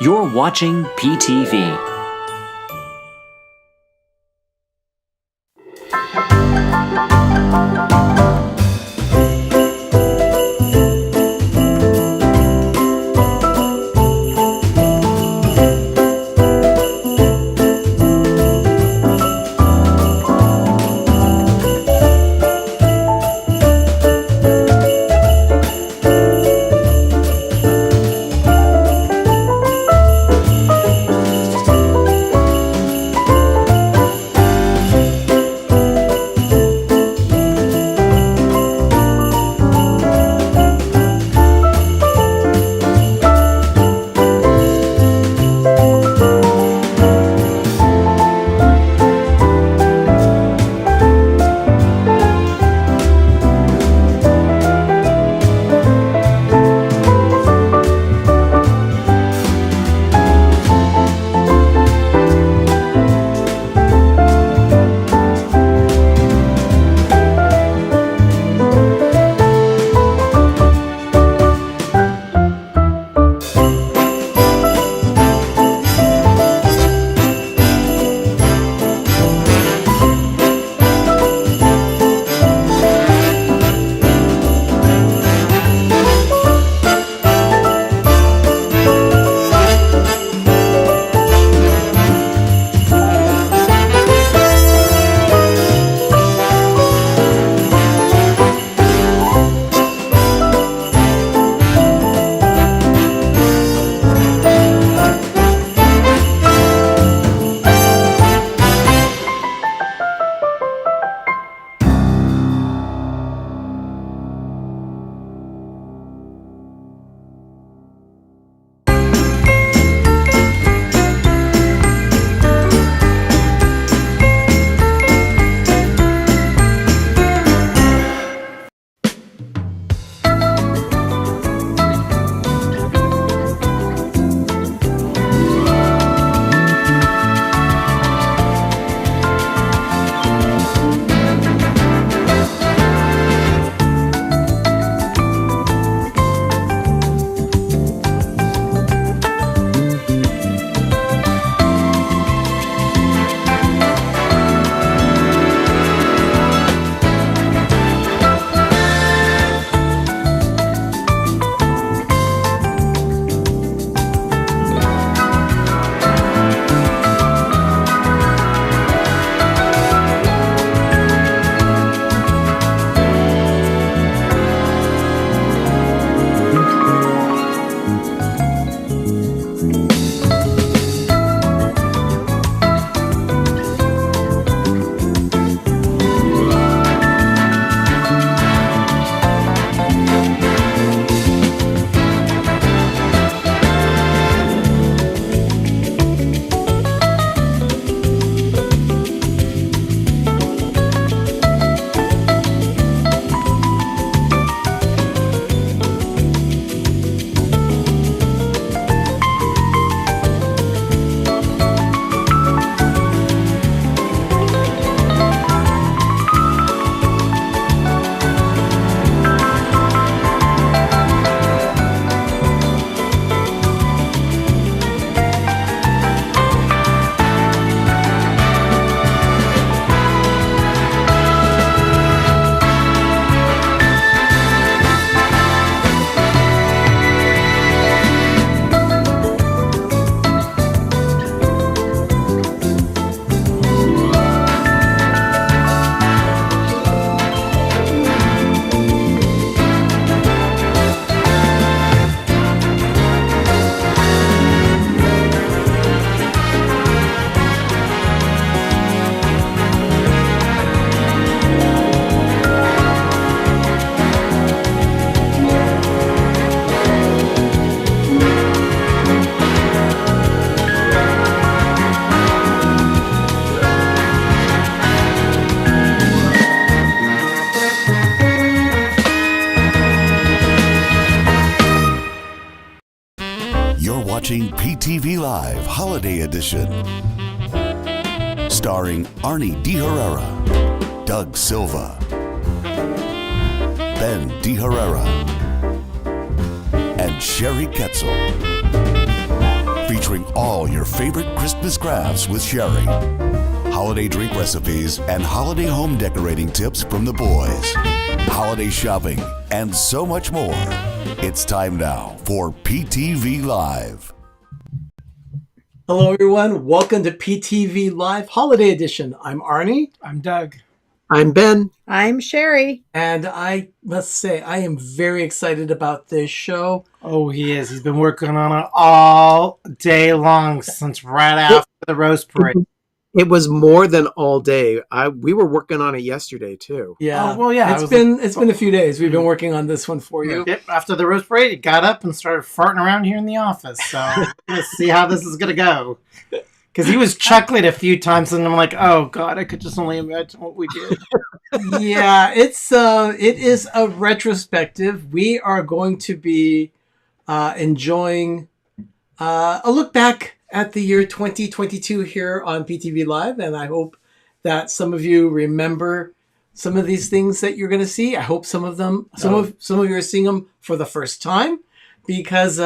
You're watching PTV. watching PTV Live Holiday Edition. Starring Arnie De Herrera, Doug Silva, Ben De Herrera, and Sherry Ketzel. featuring all your favorite Christmas crafts with Sherry, holiday drink recipes, and holiday home decorating tips from the boys, holiday shopping, and so much more. It's time now for PTV Live. Hello, everyone. Welcome to PTV Live Holiday Edition. I'm Arnie. I'm Doug. I'm Ben. I'm Sherry. And I must say, I am very excited about this show. Oh, he is. He's been working on it all day long since right after the roast parade. It was more than all day. We were working on it yesterday too. Yeah. Oh, well, yeah. It's been a few days. We've been working on this one for you. Yep. After the roast parade, he got up and started farting around here in the office. So let's see how this is going to go. Because he was chuckling a few times, and I'm like, "Oh God, I could just only imagine what we did." Yeah, it is a retrospective. We are going to be enjoying a look back at the year 2022 here on PTV Live, and I hope that some of you remember some of these things that you're going to see. I hope some of you are seeing them for the first time, because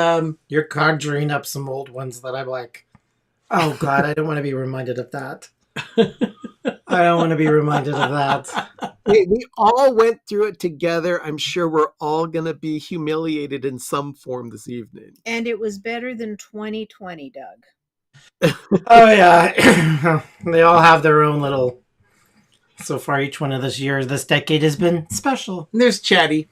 You're conjuring up some old ones that I'm like, "Oh God, I don't want to be reminded of that." I don't want to be reminded of that. We all went through it together. I'm sure we're all going to be humiliated in some form this evening. And it was better than 2020, Doug. Oh yeah, they all have their own little. So far, each one of this decade has been special. and there's Chatty.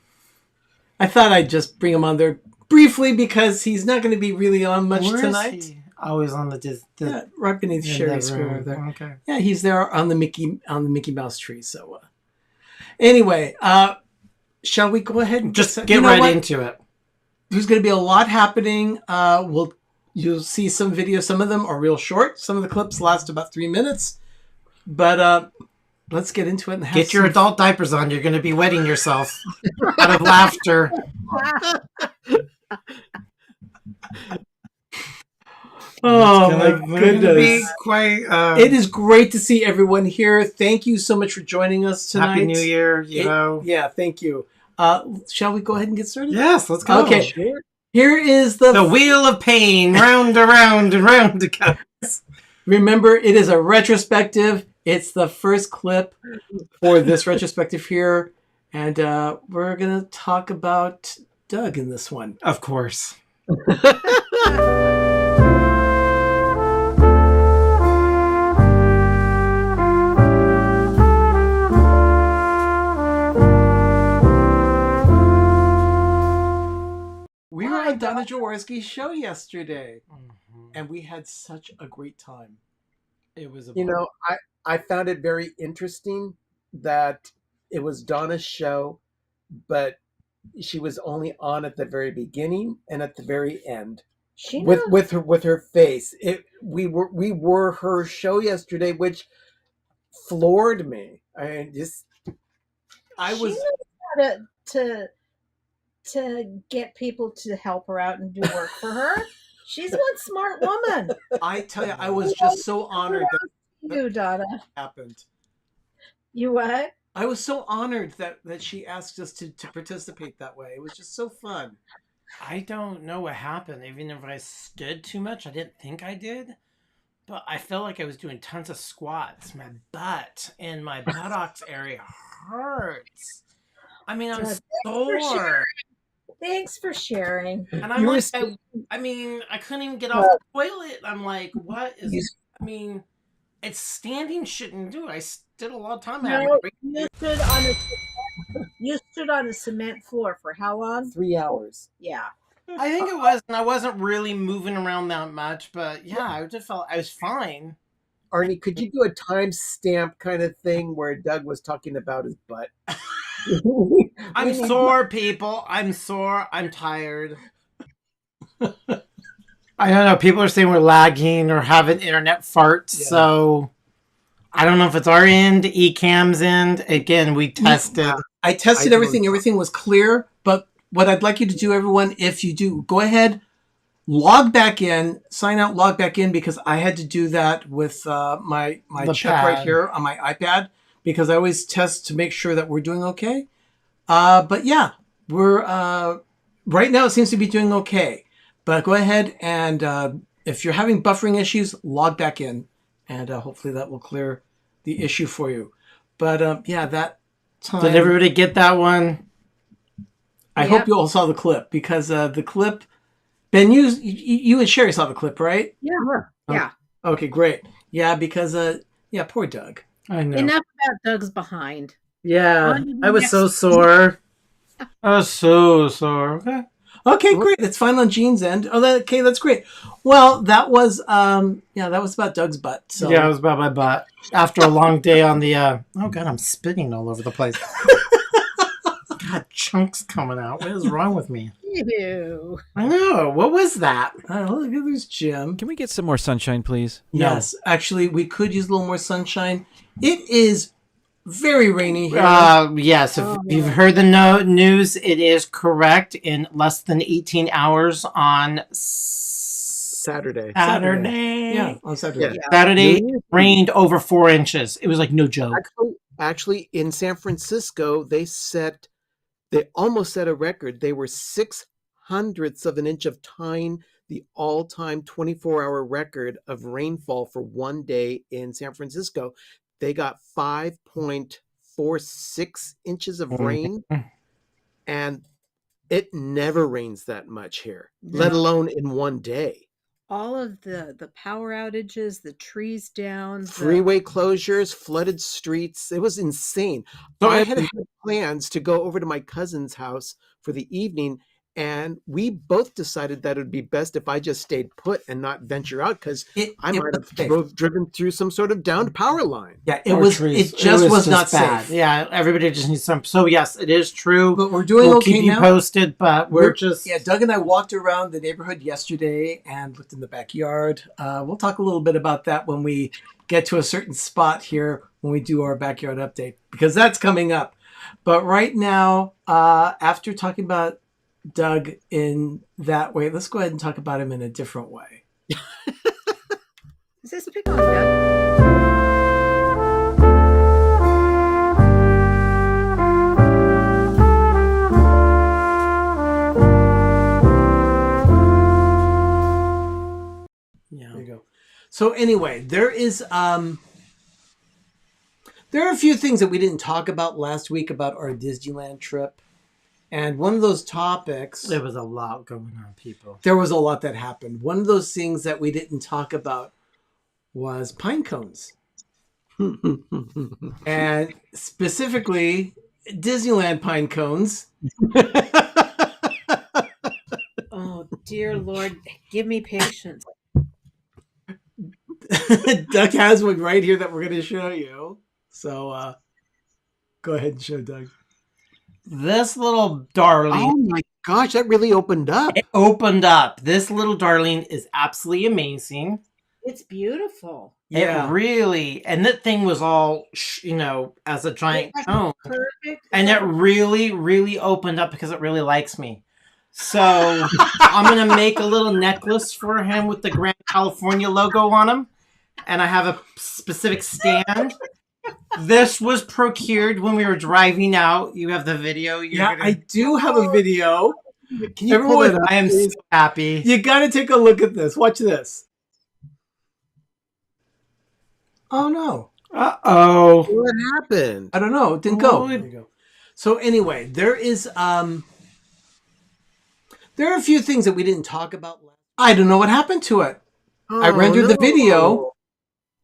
I thought I'd just bring him on there briefly because he's not going to be really on much Where is tonight. he? Always on the Yeah, right beneath in Sherry's the screen room. over there. Okay. Yeah, he's there on the Mickey Mouse tree. So, anyway, shall we go ahead and Just get right into it. There's going to be a lot happening. You'll see some videos. Some of them are real short. Some of the clips last about 3 minutes. But let's get into it and have Get your adult diapers on. You're going to be wetting yourself out of laughter. Oh It's my gonna goodness! be quite. It is great to see everyone here. Thank you so much for joining us tonight. Happy New Year. You know. Yeah, thank you. Shall we go ahead and get started? Yes, let's go. Okay. Here is The wheel of pain, round around and round it goes. Remember, it is a retrospective. It's the first clip for this retrospective here. And we're going to talk about Doug in this one. Of course. We were on Donna Jaworski's show yesterday, and we had such a great time. It was a You know, I found it very interesting that it was Donna's show, but she was only on at the very beginning and at the very end She with her face. We were her show yesterday, which floored me. I knows how to get people to help her out and do work for her. She's one smart woman. I tell you, I was just so honored that You, Donna. happened. You what? I was so honored that she asked us to participate that way. It was just so fun. I don't know what happened. Even if I stood too much, I didn't think I did. But I felt like I was doing tons of squats. My butt and my buttocks area hurts. I mean, I'm sore. Thanks for sharing. And I'm like, I couldn't even get off the toilet. I'm like, what is... I mean, it's standing shouldn't do it. I stood a lot of time. No, you stood on a cement floor for how long? 3 hours. Yeah. I think it was, and I wasn't really moving around that much, but yeah, I just felt I was fine. Arnie, could you do a timestamp kind of thing where Doug was talking about his butt? I'm sore, people. I'm sore. I'm tired. I don't know. People are saying we're lagging or having internet farts, so I don't know if it's our end, Ecamm's end. Again, we tested. I tested everything. Everything was clear. But what I'd like you to do, everyone, if you do, go ahead, log back in, sign out, log back in, because I had to do that with my check right here on my iPad, because I always test to make sure that we're doing okay. But yeah, we're right now it seems to be doing okay. But go ahead and if you're having buffering issues, log back in, and hopefully that will clear the issue for you. But yeah, that time. Did everybody get that one? I hope you all saw the clip, because the clip. Ben, you and Sherry saw the clip, right? Yeah. Yeah. Okay, great. Yeah, because poor Doug. I know. Enough about Doug's behind. Yeah, On to the I was next so one. sore. I was so sore. Okay, great. It's fine on Gene's end. Okay, that's great. Well, that was that was about Doug's butt. So Yeah, it was about my butt. After a long day on the oh god, I'm spitting all over the place. God, chunks coming out. What is wrong with me? Ew. I know. What was that? look at this, Jim. Can we get some more sunshine, please? Yes, actually, we could use a little more sunshine. It is very rainy here. Yes, if you've heard the news, it is correct. In less than 18 hours on Saturday. Yeah, on Saturday. Yeah. Saturday, rained over 4 inches. It was like no joke. Actually, in San Francisco, they almost set a record. They were 6/100ths of an inch of tying the all-time 24-hour record of rainfall for one day in San Francisco. They got 5.46 inches of rain, and it never rains that much here, let alone in one day. All of the power outages, the trees down, Freeway closures, flooded streets. It was insane. So I had plans to go over to my cousin's house for the evening, and we both decided that it would be best if I just stayed put and not venture out, because I might have driven through some sort of downed power line. Yeah, it just was not bad. safe. Yeah, everybody just needs some. So yes, it is true. But we're doing we'll okay keep you now. posted, but we're just Doug and I walked around the neighborhood yesterday and looked in the backyard. We'll talk a little bit about that when we get to a certain spot here when we do our backyard update, because that's coming up. But right now, after talking about Doug in that way, let's go ahead and talk about him in a different way. Is this pick on Doug? There you go. So anyway, there are a few things that we didn't talk about last week about our Disneyland trip. And one of those topics... There was a lot going on, people. There was a lot that happened. One of those things that we didn't talk about was pine cones. And specifically, Disneyland pine cones. Oh, dear Lord, give me patience. Doug has one right here that we're going to show you. So go ahead and show Doug. This little darling. Oh my gosh, that really opened up. It opened up. This little darling is absolutely amazing. It's beautiful. Yeah. It really, and that thing was all, as a giant cone. Perfect. And it really, really opened up because it really likes me. So I'm going to make a little necklace for him with the Grand California logo on him. And I have a specific stand. This was procured when we were driving out. You have the video. I do have a video. Can you pull it up? I am so happy. You got to take a look at this. Watch this. Oh, no. Uh-oh. What happened? I don't know. It didn't go. There you go. So anyway, there are a few things that we didn't talk about. I don't know what happened to it. I rendered the video.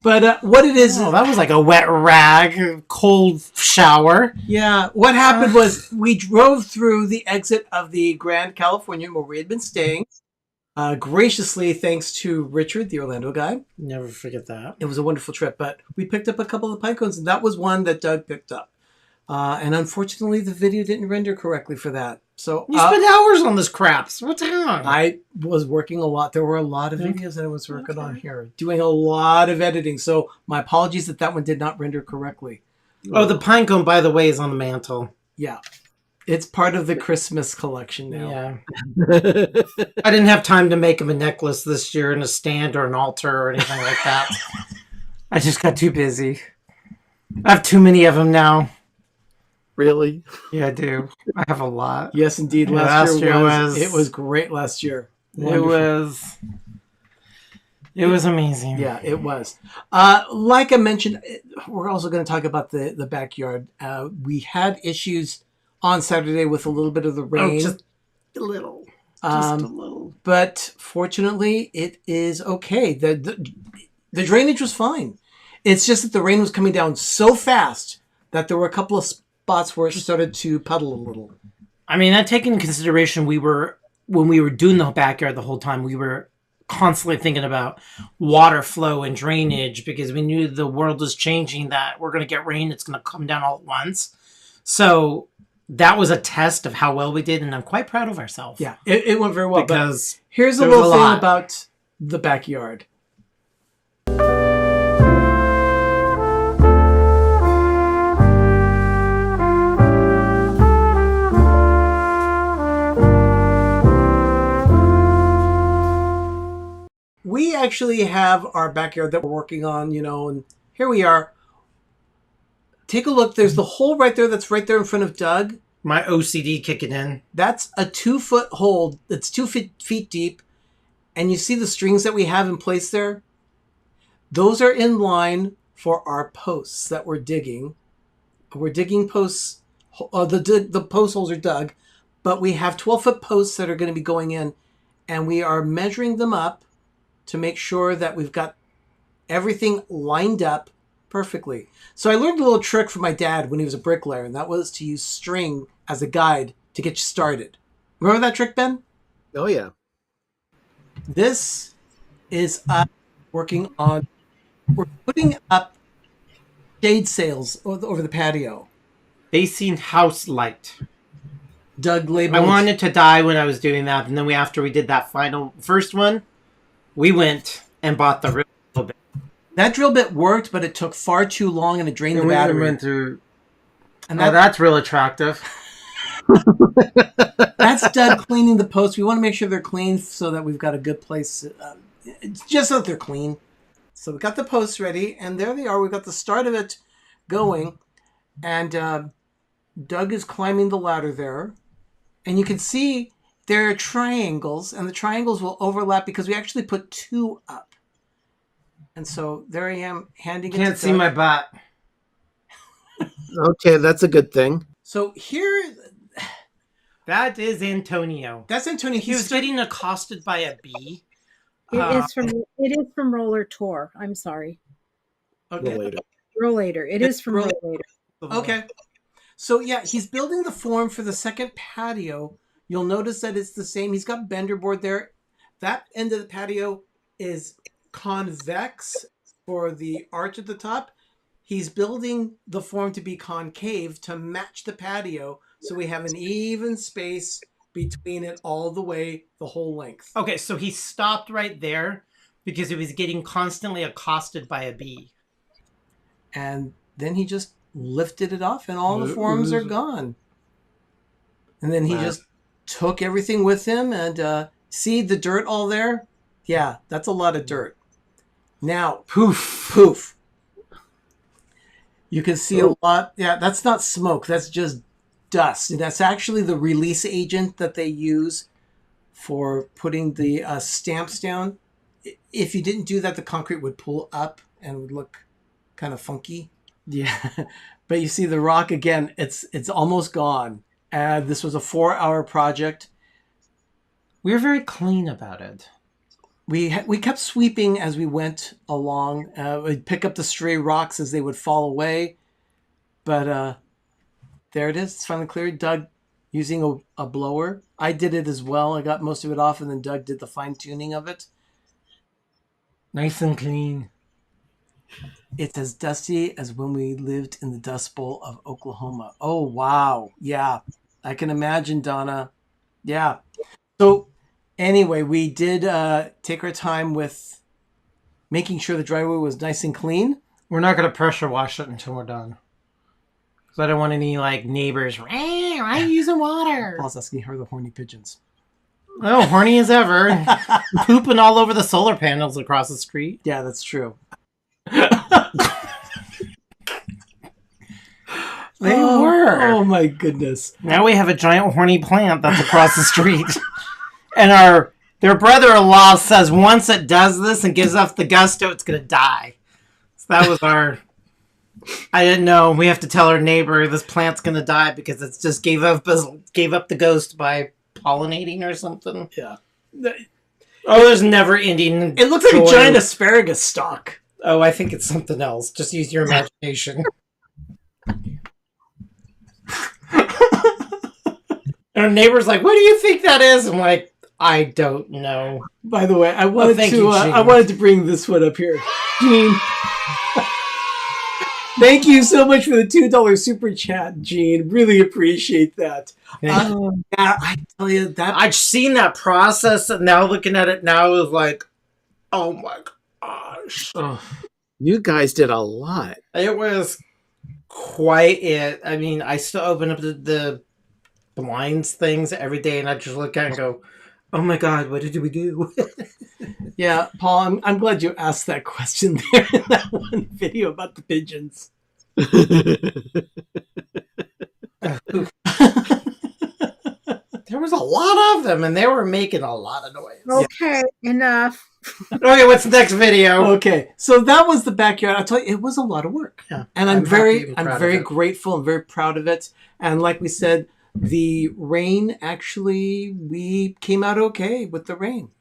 But what it is... Oh, that was like a wet rag, cold shower. Yeah. What happened was we drove through the exit of the Grand California where we had been staying. Graciously, thanks to Richard, the Orlando guy. Never forget that. It was a wonderful trip. But we picked up a couple of pine cones, and that was one that Doug picked up. And unfortunately, the video didn't render correctly for that. So you spent hours on this crap. What's wrong? I was working a lot. There were a lot of videos that I was working on here, doing a lot of editing. So my apologies that one did not render correctly. Oh, the pine cone, by the way, is on the mantle. Yeah. It's part of the Christmas collection now. Yeah. I didn't have time to make him a necklace this year and a stand or an altar or anything like that. I just got too busy. I have too many of them now. Really? Yeah, I do. I have a lot. Yes, indeed. Yeah, Last year was... It was great last year. Wonderful. It was... It was amazing. Yeah, it was. Like I mentioned, we're also going to talk about the backyard. We had issues on Saturday with a little bit of the rain. Oh, just a little. Just a little. But fortunately, it is okay. The drainage was fine. It's just that the rain was coming down so fast that there were a couple of spots where it started to puddle a little. I mean, that taking into consideration, when we were doing the backyard the whole time, we were constantly thinking about water flow and drainage because we knew the world was changing, that we're going to get rain. It's going to come down all at once. So that was a test of how well we did, and I'm quite proud of ourselves. Yeah, it went very well. Because here's a little thing about the backyard. We actually have our backyard that we're working on, and here we are. Take a look. There's the hole right there that's right there in front of Doug. My OCD kicking in. That's a 2-foot hole that's 2 feet deep. And you see the strings that we have in place there? Those are in line for our posts that we're digging. We're digging posts. The post holes are dug. But we have 12-foot posts that are going to be going in. And we are measuring them up to make sure that we've got everything lined up perfectly. So I learned a little trick from my dad when he was a bricklayer, and that was to use string as a guide to get you started. Remember that trick, Ben? Oh, yeah. This is us working on, we're putting up shade sails over the patio. Facing house light. Doug labeled. I wanted to die when I was doing that, and then after we did that first one, we went and bought the drill bit. That drill bit worked, but it took far too long and it drained the battery. Went through. And that's real attractive. That's Doug cleaning the posts. We want to make sure they're clean so that we've got a good place. It's just so that they're clean. So we got the posts ready, and there they are. We've got the start of it going, and Doug is climbing the ladder there, and you can see there are triangles, and the triangles will overlap because we actually put 2 up. And so there I am handing it to Doug. Can't see my butt. Okay, that's a good thing. So here... That is Antonio. That's Antonio. He was getting accosted by a bee. It is from Roller Tour. I'm sorry. Okay. Rollator. It is from Rollator. Okay. So yeah, he's building the form for the second patio. You'll notice that it's the same. He's got bender board there. That end of the patio is convex for the arch at the top. He's building the form to be concave to match the patio, so we have an even space between it all the way, the whole length. Okay, so he stopped right there because he was getting constantly accosted by a bee. And then he just lifted it off and all the forms are gone. And then he just took everything with him and see the dirt all there? Yeah, that's a lot of dirt. Now, poof. You can see a lot. Yeah, that's not smoke. That's just dust. And that's actually the release agent that they use for putting the stamps down. If you didn't do that, the concrete would pull up and would look kind of funky. Yeah. But you see the rock again, it's almost gone. This was a 4-hour project. We were very clean about it. We kept sweeping as we went along. We'd pick up the stray rocks as they would fall away. But there it is. It's finally cleared. Doug using a blower. I did it as well. I got most of it off, and then Doug did the fine-tuning of it. Nice and clean. It's as dusty as when we lived in the Dust Bowl of Oklahoma. Oh, wow. Yeah, I can imagine, Donna. Yeah. So anyway, we did take our time with making sure the driveway was nice and clean. We're not going to pressure wash it until we're done. Because I don't want any neighbors. Why are you using water? Paul's asking her the horny pigeons. Oh, horny as ever. Pooping all over the solar panels across the street. Yeah, that's true. They were. Oh my goodness. Now we have a giant horny plant that's across the street. And our Their brother-in-law says once it does this and gives off the gusto, it's going to die. So that was our... I didn't know. We have to tell our neighbor this plant's going to die because it's just gave up the ghost by pollinating or something. Yeah. Oh, there's never ending. It looks like a giant asparagus stalk. Oh, I think it's something else. Just use your imagination. And our neighbor's like, "What do you think that is?" I'm like, "I don't know." By the way, I wanted thank you, Gene. I wanted to bring this one up here. Gene. Thank you so much for the $2 super chat, Gene. Really appreciate that. Yeah. I tell you that I've seen that process, and now looking at it now is like, oh my gosh. You guys did a lot. It was quite it. I mean, I still open up the blinds things every day, and I just look at it and go, oh my God, what did we do? Yeah, Paul, I'm glad you asked that question there in that one video about the pigeons. There was a lot of them, and they were making a lot of noise. Okay, enough. Okay, what's the next video? Okay, so that was the backyard. I'll tell you, it was a lot of work. Yeah, And I'm happy very and proud of it. grateful and very proud of it. And like we said, the rain, actually, we came out okay with the rain.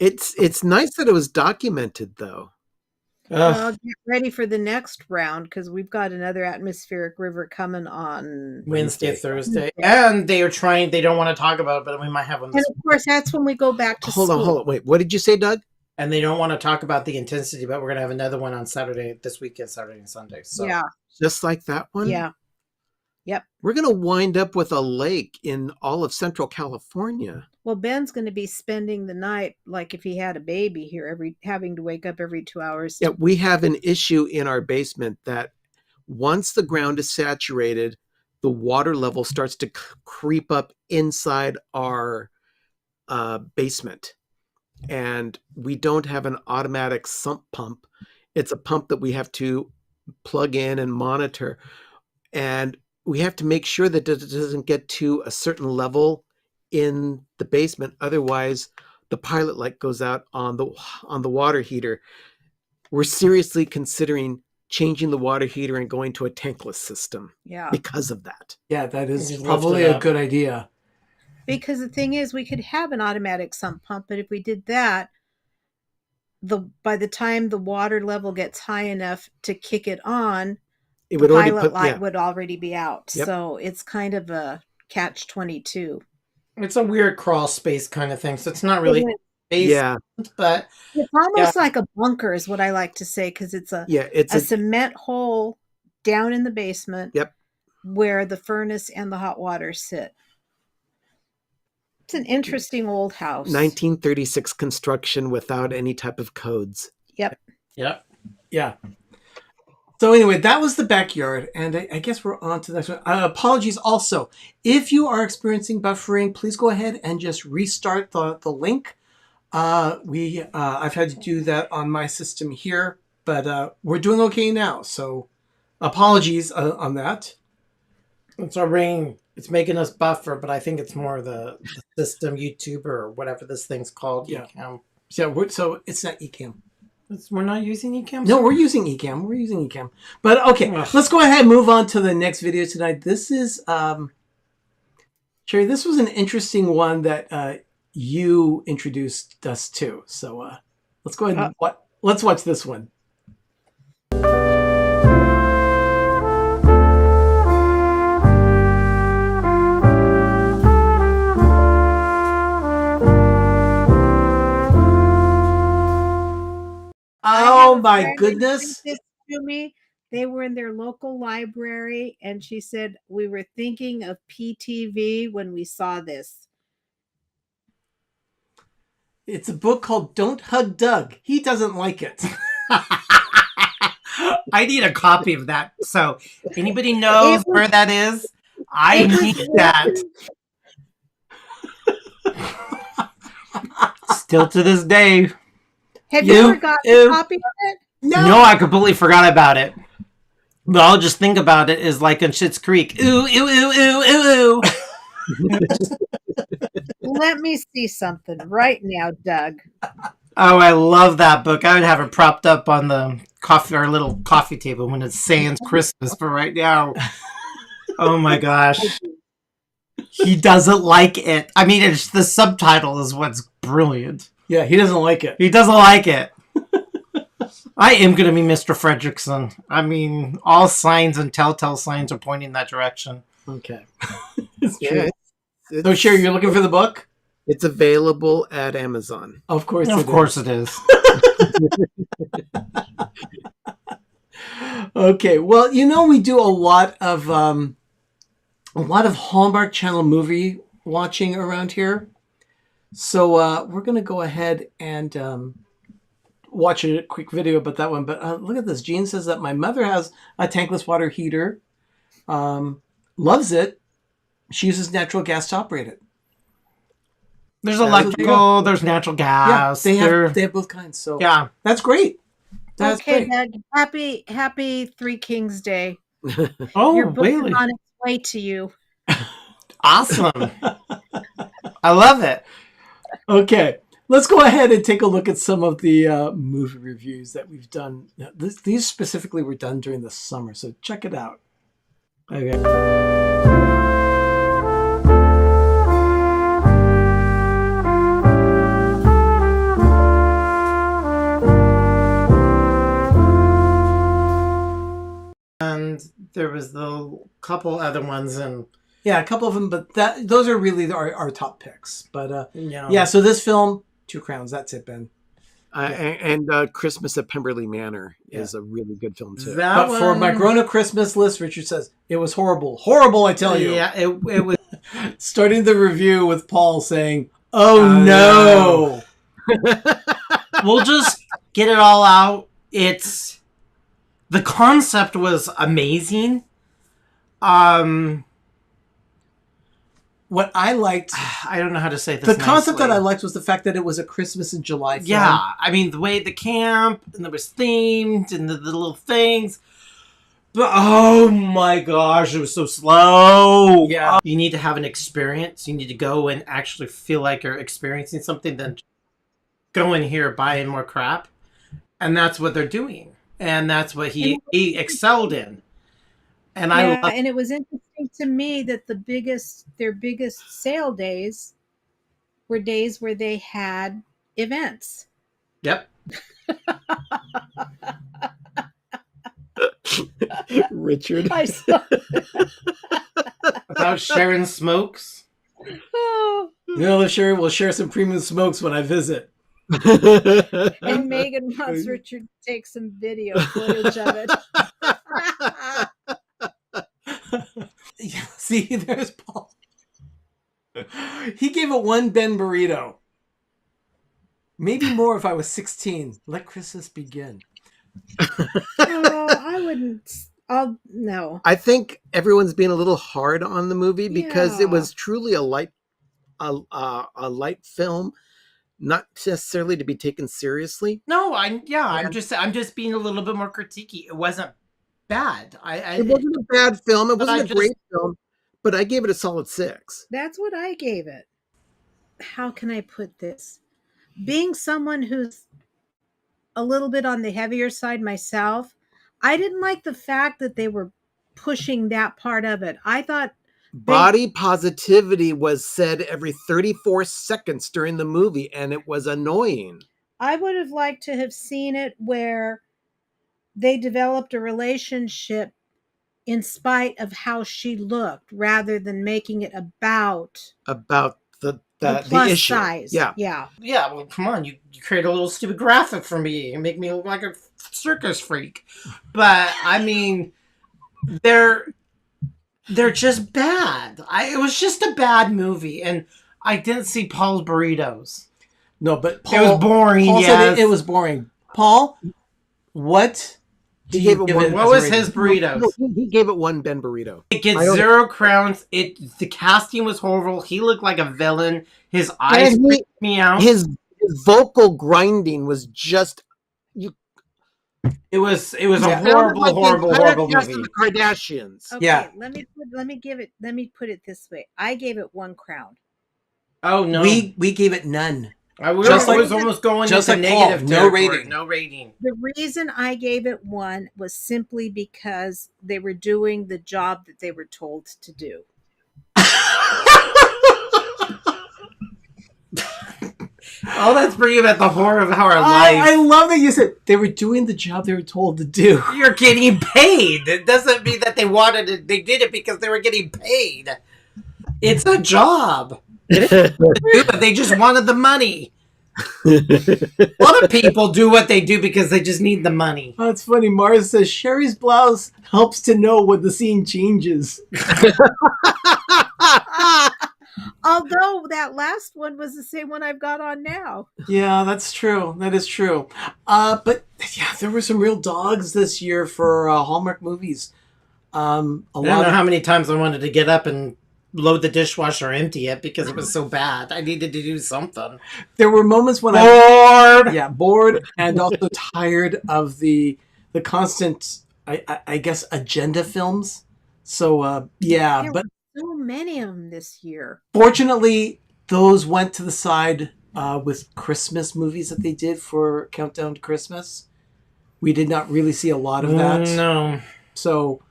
It's nice that it was documented, though. Well, get ready for the next round because we've got another atmospheric river coming on Wednesday, Thursday. And they don't want to talk about it, but we might have one And this of course, that's when we go back to Hold school. on. Wait, what did you say, Doug? And they don't want to talk about the intensity, but we're going to have another one on Saturday, this weekend, Saturday and Sunday. So Yeah, Just like that one? yeah. We're going to wind up with a lake in all of Central California. Well, Ben's going to be spending the night like if he had a baby here, having to wake up every 2 hours. Yeah, we have an issue in our basement that once the ground is saturated, the water level starts to creep up inside our basement. And we don't have an automatic sump pump. It's a pump that we have to plug in and monitor. And we have to make sure that it doesn't get to a certain level in the basement. Otherwise, the pilot light goes out on the water heater. We're seriously considering changing the water heater and going to a tankless system Yeah. because of that. Yeah, that is Just probably lift it a up. good idea. Because the thing is, we could have an automatic sump pump, but if we did that, by the time the water level gets high enough to kick it on, It the would already pilot put light would already be out. Yep. So it's kind of a catch-22. it's a weird crawl space kind of thing. So it's not really space, yeah, but It's almost like a bunker is what I like to say because it's a it's a cement hole down in the basement. Yep. Where the furnace and the hot water sit. It's an interesting old house. 1936 construction without any type of codes. Yep. yeah. Yeah. So anyway, that was the backyard, and I guess we're on to the next one. Apologies also. If you are experiencing buffering, please go ahead and just restart the link. I've had to do that on my system here, but we're doing okay now. So apologies on that. It's our rain. It's making us buffer, but I think it's more the system, YouTube, or whatever this thing's called. Yeah. Ecamm. So it's not Ecamm. We're not using Ecamm? No, we're using Ecamm. We're using Ecamm. But okay, Ugh. let's go ahead and move on to the next video tonight. This is, Sherry, this was an interesting one that you introduced us to. So let's go ahead and let's watch this one. Oh my goodness. This to me. They were in their local library, and she said, we were thinking of PTV when we saw this. It's a book called Don't Hug Doug. He doesn't like it. I need a copy of that. So anybody knows where that is? I need that. Still to this day. Have you ever gotten a copy of it? No, I completely forgot about it. But I'll just think about it as like in Schitt's Creek. Ooh, ooh, ooh, ooh, ooh, ooh. Let me see something right now, Doug. Oh, I love that book. I would have it propped up on the our little coffee table when it's sans Christmas. But right now, oh my gosh, he doesn't like it. I mean, it's the subtitle is what's brilliant. Yeah, he doesn't like it. He doesn't like it. I am going to be Mr. Fredrickson. I mean, all signs and telltale signs are pointing in that direction. Okay. It's Yeah, true. So, Sherry, you're looking for the book? it's available at Amazon. Of course Of it course it is. is. Okay. Well, we do a lot of Hallmark Channel movie watching around here. So we're going to go ahead and watch a quick video about that one. But look at this. Jean says that my mother has a tankless water heater. Loves it. She uses natural gas to operate it. There's There you electrical, go. there's natural Yeah, gas. they have both kinds. So Yeah. that's great. That's Okay, great. Doug. Happy Three Kings Day. Oh, Your book really? is on its way to you. Awesome. I love it. Okay, let's go ahead and take a look at some of the movie reviews that we've done. Now, these specifically were done during the summer, so check it out. Okay. And there was the couple other ones, and Yeah, a couple of them, but those are really our top picks. But yeah. yeah, so this film, Two Crowns, that's it, Ben. And Christmas at Pemberley Manor is a really good film too. That But for my one- grown-up Christmas list, Richard says it was horrible. Horrible, I tell you. Yeah, it was. Starting the review with Paul saying, "Oh no." We'll just get it all out. The concept was amazing. What I liked, I don't know how to say this. the concept nicely. that I liked was the fact that it was a Christmas in July film. Yeah, I mean the way the camp and there was themed and the little things. But oh my gosh, it was so slow. Yeah. You need to have an experience. You need to go and actually feel like you're experiencing something than go in here buying more crap. And that's what they're doing. And that's what he excelled in. And I love and it was interesting to me that their biggest sale days were days where they had events. Yep. Richard. I saw. About Sharon Smokes. Oh, Sherry will share some premium smokes when I visit. and Megan wants Richard to take some video footage of it. Yeah, see, there's Paul. He gave it one Ben burrito. Maybe more if I was 16. Let Christmas begin. Oh, I wouldn't. No. I think everyone's being a little hard on the movie because it Yeah. was truly a light film, not necessarily to be taken seriously. No, I'm just being a little bit more critiquey. It wasn't bad. It wasn't a bad film. It But I wasn't a great film, but I gave it a solid 6. That's what I gave it. How can I put this? Being someone who's a little bit on the heavier side myself, I didn't like the fact that they were pushing that part of it. I thought Body positivity was said every 34 seconds during the movie, and it was annoying. I would have liked to have seen it where they developed a relationship in spite of how she looked, rather than making it about The the plus issue. size. Yeah. Yeah. Yeah, well, come on. You create a little stupid graphic for me and make me look like a circus freak. But, I mean, they're just bad. It was just a bad movie, and I didn't see Paul's burritos. No, but Paul, It was boring, Paul said yes. it was boring. Paul, what do He you gave it give one- it What as a was rating? his burritos? No, he gave it one Ben burrito. It gets I don't- 0 crowns. The casting was horrible. He looked like a villain. His eyes And freaked me out. His vocal grinding was just It was a Yeah. horrible, Like horrible, the horrible Kardashians movie. of the Kardashians. Okay, Yeah. let me put it this way. I gave it 1 crown. Oh no, We gave it none. I just like- was almost going just into like Paul, negative no territory. rating. No rating. The reason I gave it 1 was simply because they were doing the job that they were told to do. Oh, that's bringing about the horror of our I life. love that you said they were doing the job they were told to do. You're getting paid. It doesn't mean that they wanted it. They did it because they were getting paid. It's a job. But they just wanted the money. A lot of people do what they do because they just need the money. Oh, it's funny. Mars says Sherry's blouse helps to know when the scene changes. Although that last one was the same one I've got on now. Yeah, that's true. That is true. But yeah, there were some real dogs this year for Hallmark movies. I don't know how many times I wanted to get up and load the dishwasher, empty it because it was so bad. I needed to do something. There were moments when bored, and also tired of the constant, I guess, agenda films. So There but were so many of them this year. fortunately, those went to the side with Christmas movies that they did for Countdown to Christmas. We did not really see a lot of that. No. So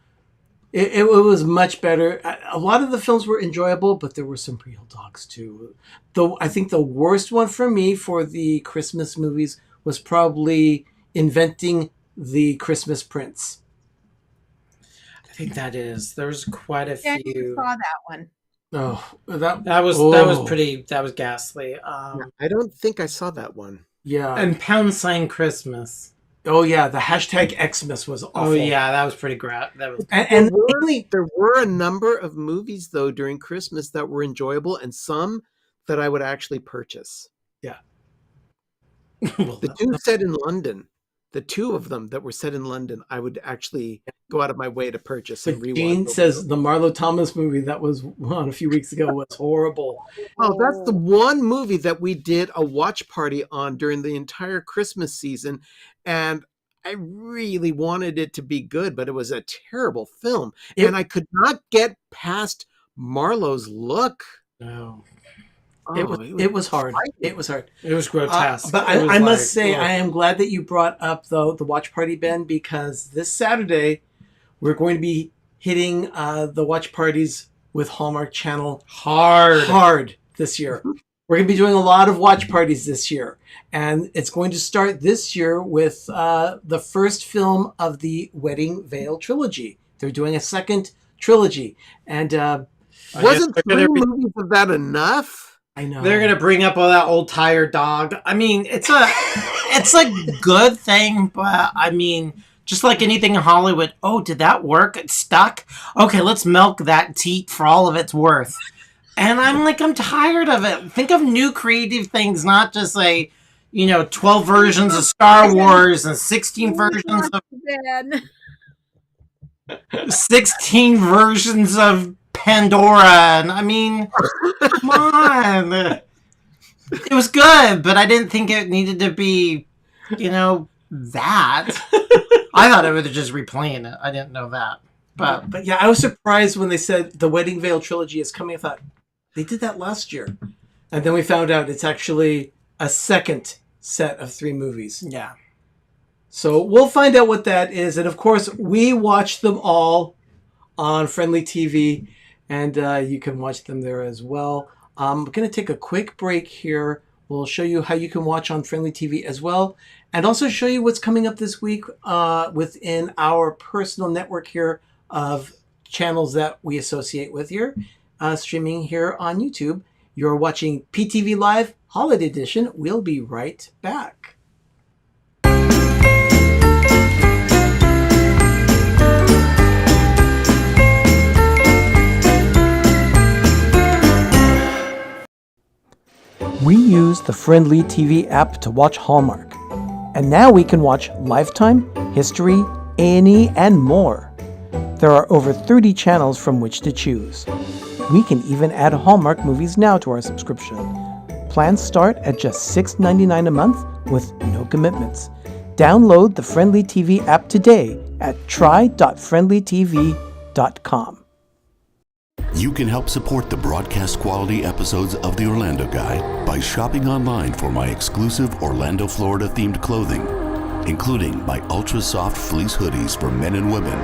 it was much better. A lot of the films were enjoyable, but there were some real dogs too. Though I think the worst one for me for the Christmas movies was probably Inventing the Christmas Prince. I think that is. There's quite a Yeah, few. you saw that one. Oh, That was pretty. That was ghastly. I don't think I saw that one. Yeah. And Pound Sign Christmas. Oh yeah, the hashtag Xmas was awful. Oh yeah, that was pretty great. That was. And There were a number of movies though during Christmas that were enjoyable, and some that I would actually purchase. Well, The two set in London, the two of them that were set in London, I would actually go out of my way to purchase and rewatch. Gene says the Marlo Thomas movie that was on a few weeks ago was horrible. Oh, that's the one movie that we did a watch party on during the entire Christmas season, and I really wanted it to be good, but it was a terrible film, and I could not get past Marlo's look. No. It was hard. It was hard. It was grotesque. But It was I must like, say, ugh. I am glad that you brought up the watch party, Ben, because this Saturday we're going to be hitting the watch parties with Hallmark Channel hard this year. We're going to be doing a lot of watch parties this year. And it's going to start this year with the first film of the Wedding Veil trilogy. They're doing a second trilogy. And Wasn't 3 movies of that enough? I know. They're gonna bring up all that old tired dog. I mean, it's a good thing, but I mean, just like anything in Hollywood, oh, did that work? It stuck? Okay, let's milk that teat for all of its worth. And I'm tired of it. Think of new creative things, not just 12 versions of Star Wars and 16 versions of Ben. 16 versions of Pandora. And I mean, come on. It was good, but I didn't think it needed to be, that. I thought it was just replaying it. I didn't know that. But yeah, I was surprised when they said the Wedding Veil trilogy is coming. I thought they did that last year. And then we found out it's actually a second set of 3 movies. Yeah. So we'll find out what that is. And of course, we watch them all on Friendly TV, and you can watch them there as well. I'm going to take a quick break here. We'll show you how you can watch on Friendly TV as well, and also show you what's coming up this week within our personal network here of channels that we associate with here, streaming here on YouTube. You're watching PTV Live Holiday Edition. We'll be right back. We use the Friendly TV app to watch Hallmark. And now we can watch Lifetime, History, A&E, and more. There are over 30 channels from which to choose. We can even add Hallmark movies now to our subscription. Plans start at just $6.99 a month with no commitments. Download the Friendly TV app today at try.friendlytv.com. You can help support the broadcast quality episodes of The Orlando Guy by shopping online for my exclusive Orlando, Florida themed clothing, including my ultra soft fleece hoodies for men and women,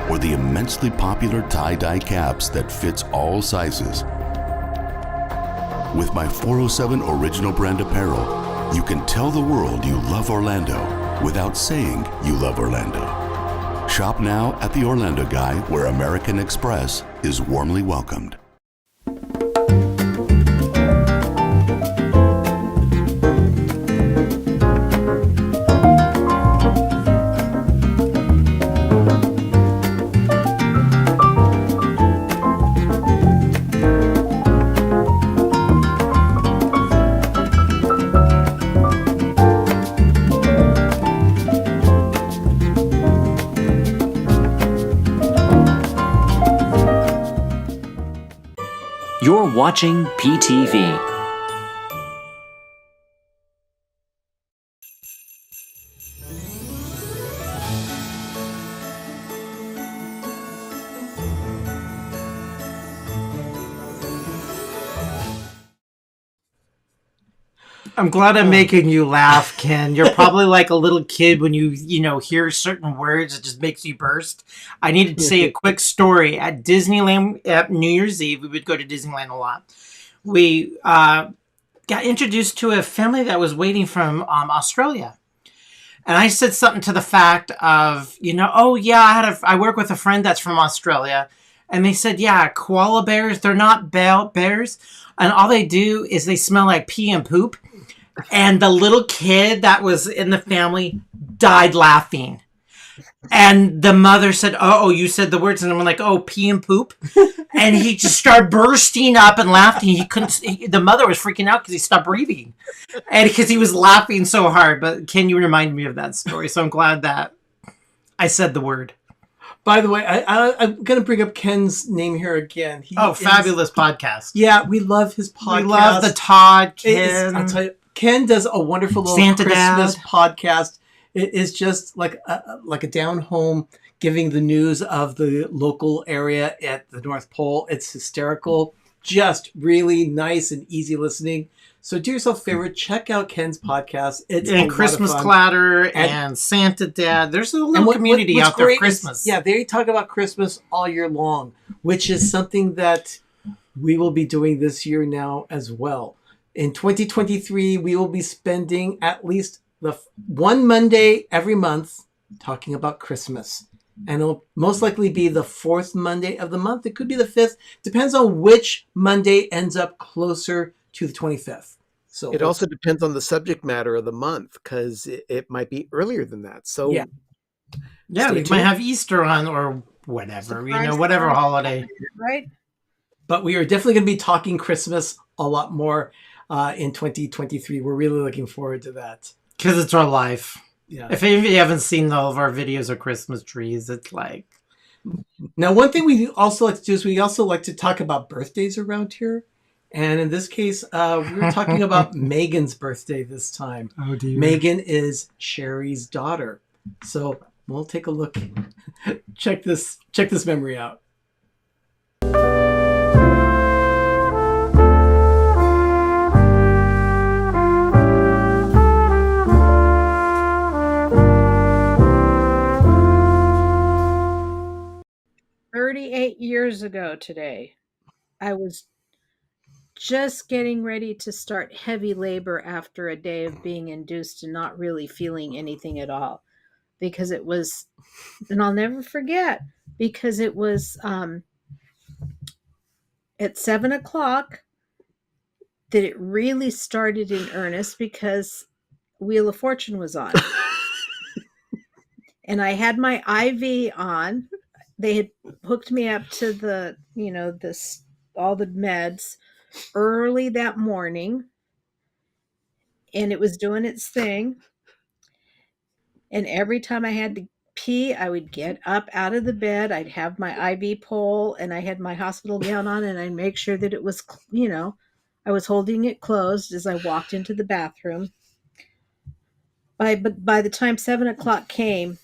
or the immensely popular tie-dye caps that fits all sizes. With my 407 original brand apparel, you can tell the world you love Orlando without saying you love Orlando. Shop now at The Orlando Guy, where American Express is warmly welcomed. You're watching PTV. I'm glad I'm making you laugh, Ken. You're probably like a little kid when you hear certain words, it just makes you burst. I needed to say a quick story. At Disneyland, at New Year's Eve, we would go to Disneyland a lot. We got introduced to a family that was waiting from Australia. And I said something to the fact of, oh yeah, I work with a friend that's from Australia. And they said, yeah, koala bears, they're not bears. And all they do is they smell like pee and poop. And the little kid that was in the family died laughing. And the mother said, oh, you said the words. And I'm like, oh, pee and poop. And he just started bursting up and laughing. The mother was freaking out because he stopped breathing. And because he was laughing so hard. But Ken, you remind me of that story. So I'm glad that I said the word. By the way, I'm going to bring up Ken's name here again. Fabulous podcast. Yeah, we love his podcast. We love the Todd, Ken. I'll tell you, Ken does a wonderful little Santa Christmas Dad podcast. It is just like a down home giving the news of the local area at the North Pole. It's hysterical, just really nice and easy listening. So do yourself a favor, check out Ken's podcast. It's and Christmas Clatter and Santa Dad. There's a little community out there for Christmas. Yeah, they talk about Christmas all year long, which is something that we will be doing this year now as well. In 2023, we will be spending at least one Monday every month talking about Christmas. And it'll most likely be the fourth Monday of the month. It could be the fifth. Depends on which Monday ends up closer to the 25th. So it also depends on the subject matter of the month, because it might be earlier than that. So yeah, we might have Easter on or whatever, whatever holiday. Right. But we are definitely going to be talking Christmas a lot more in 2023. We're really looking forward to that. Because it's our life. Yeah. If you haven't seen all of our videos of Christmas trees, it's like... Now, one thing we also like to do is we also like to talk about birthdays around here. And in this case, we're talking about Megan's birthday this time. Oh, dear. Megan is Sherry's daughter. So we'll take a look. Check this memory out. Years ago today, I was just getting ready to start heavy labor after a day of being induced and not really feeling anything at all, because it was, and I'll never forget, because it was at 7:00 that it really started in earnest, because Wheel of Fortune was on. And I had my IV on. They had hooked me up to the, all the meds early that morning, and it was doing its thing. And every time I had to pee, I would get up out of the bed. I'd have my IV pole, and I had my hospital gown on, and I'd make sure that it was, I was holding it closed as I walked into the bathroom. By the time 7:00 came,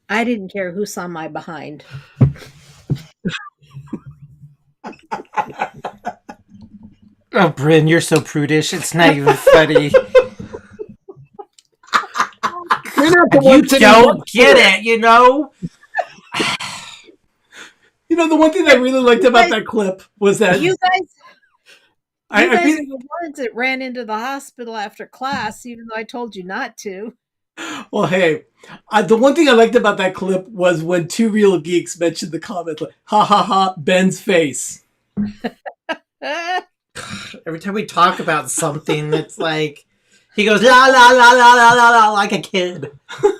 I didn't care who saw my behind. Oh, Bryn, you're so prudish. It's not even funny. You're not the You one sitting don't next to get her. it, you know? You know, the one thing I really liked about that clip was that You guys, I you guys really, are the ones that ran into the hospital after class, even though I told you not to. well, hey, the one thing I liked about that clip was when two real geeks mentioned the comment, like, ha ha ha, Ben's face. Every time we talk about something, it's like he goes la la la la la la la like a kid.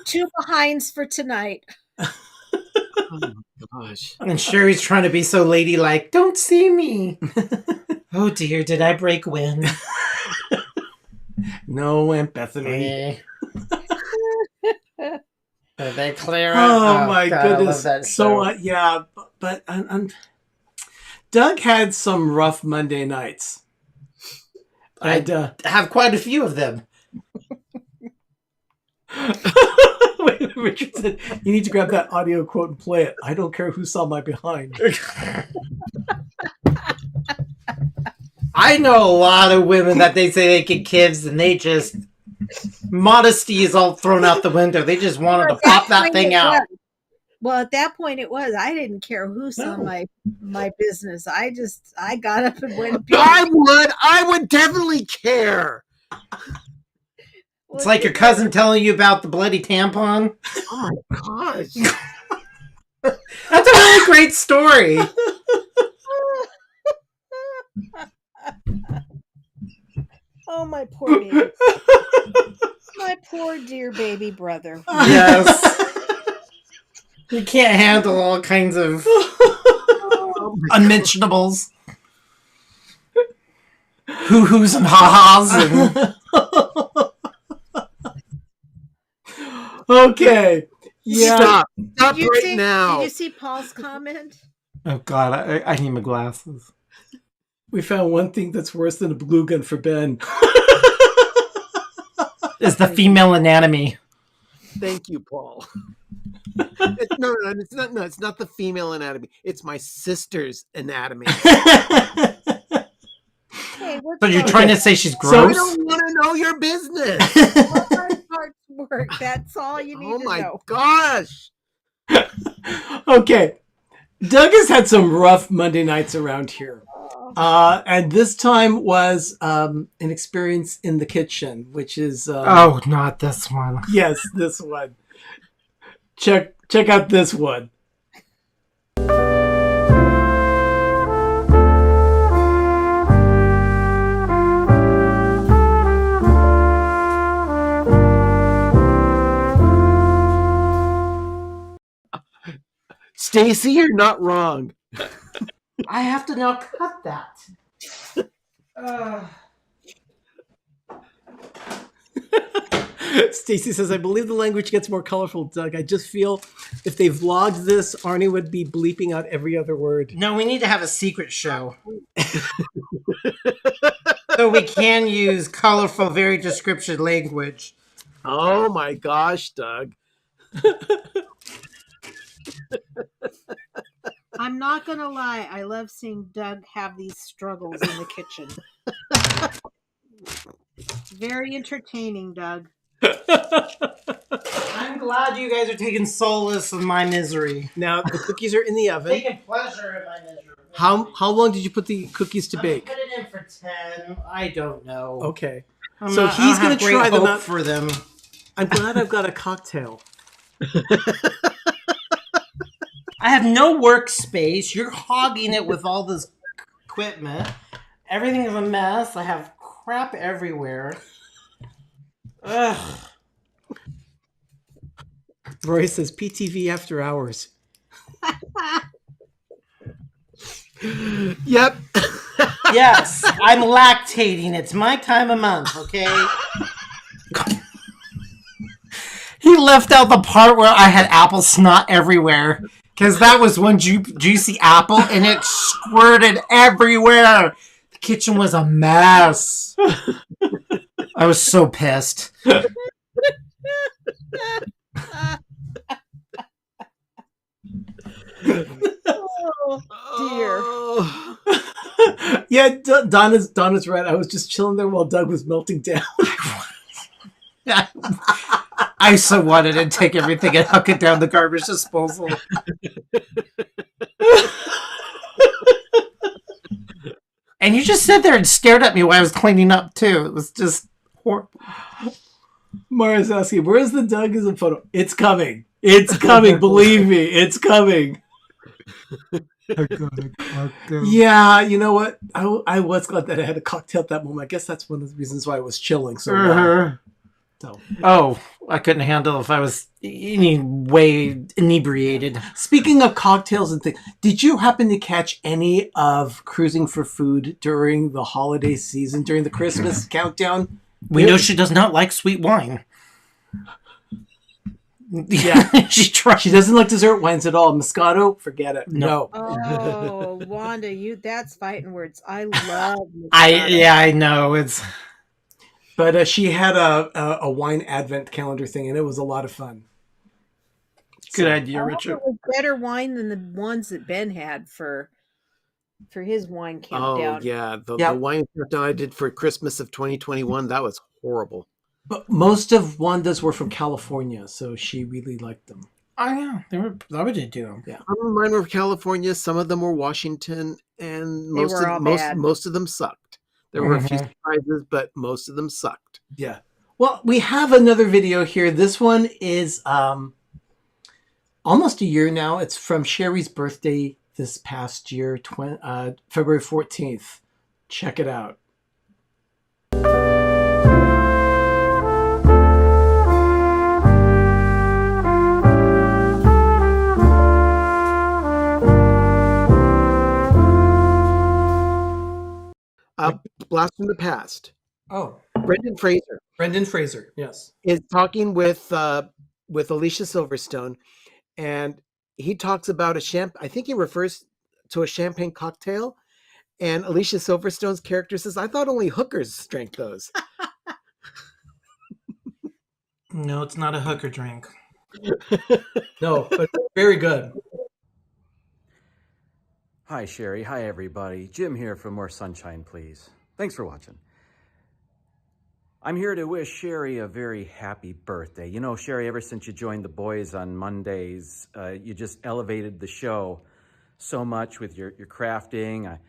2 behinds for tonight. Oh my gosh. And Sherry's trying to be so ladylike. Don't see me. Oh dear, did I break wind? No, Aunt Bethany. Eh. Are they clear? Oh, my God, I love goodness. that So, show. yeah, but Doug had some rough Monday nights. And, I have quite a few of them. wait, Richard said, you need to grab that audio quote and play it. I don't care who saw my behind. I know a lot of women that they say they get kids and they just modesty is all thrown out the window. They just wanted to pop that thing out. Well, at that point it was. I didn't care who saw No. my business. I got up and went. I would definitely care. It's like your cousin telling you about the bloody tampon. Oh my gosh. That's a really great story. Oh, my poor baby. My poor dear baby brother. Yes. You can't handle all kinds of unmentionables. Hoo-hoos and ha-has and Okay. Yeah. Stop Did you right see, now. Did you see Paul's comment? oh god, I need my glasses. We found one thing that's worse than a glue gun for Ben. It's the female anatomy. Thank you, Paul. No, it's not. No, it's not the female anatomy. It's my sister's anatomy. Hey, what's So you're wrong? trying to say she's I gross? don't want to know your business. Let my parts work. That's all you need Oh to my know. gosh. Okay. Doug has had some rough Monday nights around here. And this time was an experience in the kitchen, which is... Oh, not this one. yes, this one. Check out this one. Stacy, you're not wrong. I have to now cut that. Stacy says, I believe the language gets more colorful, Doug. I just feel if they vlogged this, Arnie would be bleeping out every other word. No, we need to have a secret show. So we can use colorful, very descriptive language. Oh my gosh, Doug. I'm not going to lie. I love seeing Doug have these struggles in the kitchen. It's very entertaining, Doug. I'm glad you guys are taking solace in my misery. Now, the cookies are in the oven. Taking pleasure in my misery. How long did you put the cookies to I'm bake? gonna put it in for 10. I don't know. Okay. I'm So not- I he's don't gonna have great try them hope out. for them. I'm glad I've got a cocktail. I have no workspace. You're hogging it with all this equipment. Everything is a mess. I have crap everywhere. Ugh. Roy says PTV after hours. Yep. Yes, I'm lactating. It's my time of month, okay? He left out the part where I had apple snot everywhere. Because that was one juicy apple and it squirted everywhere. The kitchen was a mess. I was so pissed. Oh, dear. Oh. Yeah, Donna's right. I was just chilling there while Doug was melting down. I so wanted to take everything and huck it down the garbage disposal. And you just sat there and stared at me while I was cleaning up too. It was just horrible. Mara's asking, where's the Doug is a photo? It's coming. It's coming. Believe me, it's coming. Yeah, you know what? I was glad that I had a cocktail at that moment. I guess that's one of the reasons why I was chilling so well. So. Oh, I couldn't handle if I was any way inebriated. Speaking of cocktails and things, did you happen to catch any of Cruising for Food during the holiday season, during the Christmas countdown? We know she does not like sweet wine. Yeah, she tried. She doesn't like dessert wines at all. Moscato, forget it. No. Oh, Wanda, that's fighting words. I love Moscato. I know it's. But she had a wine advent calendar thing, and it was a lot of fun. Good idea, Richard. It was better wine than the ones that Ben had for his wine countdown. Oh, yeah. The wine countdown I did for Christmas of 2021, that was horrible. But most of Wanda's were from California, so she really liked them. Oh, yeah. That would do them. Yeah. Some of mine were California, some of them were Washington, and most of them sucked. There were a few surprises, but most of them sucked. Yeah. Well, we have another video here. This one is almost a year now. It's from Sherry's birthday this past year, February 14th. Check it out. Blast from the past. Oh, Brendan Fraser, yes, is talking with Alicia Silverstone, and he talks about I think he refers to a champagne cocktail, and Alicia Silverstone's character says, "I thought only hookers drank those." No, it's not a hooker drink. No, but very good. Hi, Sherry. Hi, everybody. Jim here for More Sunshine, Please. Thanks for watching. I'm here to wish Sherry a very happy birthday. You know, Sherry, ever since you joined the boys on Mondays, you just elevated the show so much with your crafting.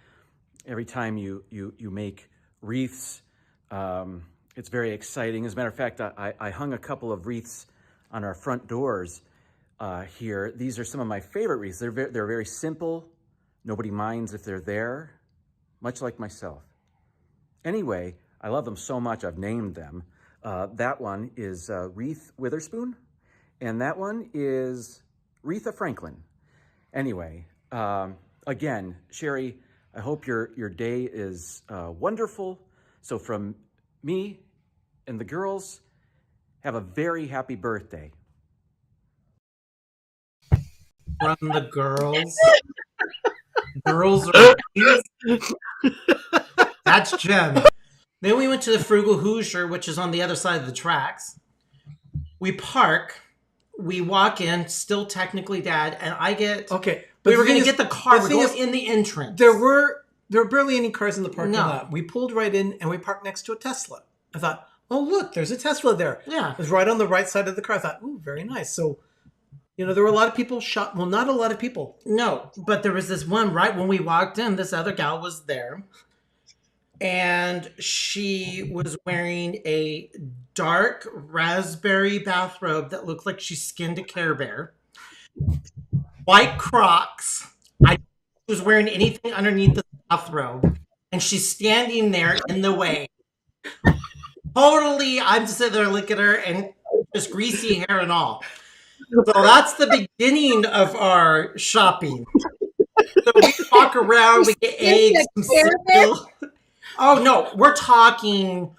Every time you make wreaths, it's very exciting. As a matter of fact, I hung a couple of wreaths on our front doors here. These are some of my favorite wreaths. They're very simple. Nobody minds if they're there, much like myself. Anyway, I love them so much, I've named them. That one is Wreath Witherspoon, and that one is Wreatha Franklin. Anyway, again, Sherry, I hope your day is wonderful. So from me and the girls, have a very happy birthday. From the girls. Girls are That's Jim. Then we went to the Frugal Hoosier, which is on the other side of the tracks. We park. We walk in, still technically Dad, and I get... Okay. We were going to get the car. We're thing going is, in the entrance. There were barely any cars in the parking No. lot. We pulled right in, and we parked next to a Tesla. I thought, oh, look, there's a Tesla there. Yeah. It was right on the right side of the car. I thought, ooh, very nice. So, you know, there were a lot of people well, not a lot of people. No, but there was this one right when we walked in. This other gal was there. And she was wearing a dark raspberry bathrobe that looked like she skinned a Care Bear. White Crocs. I was wearing anything underneath the bathrobe. And she's standing there in the way. Totally, I'm just sitting there looking at her and just greasy hair and all. So that's the beginning of our shopping. So we walk around, we get eggs, some cereal. Oh no, we're talking.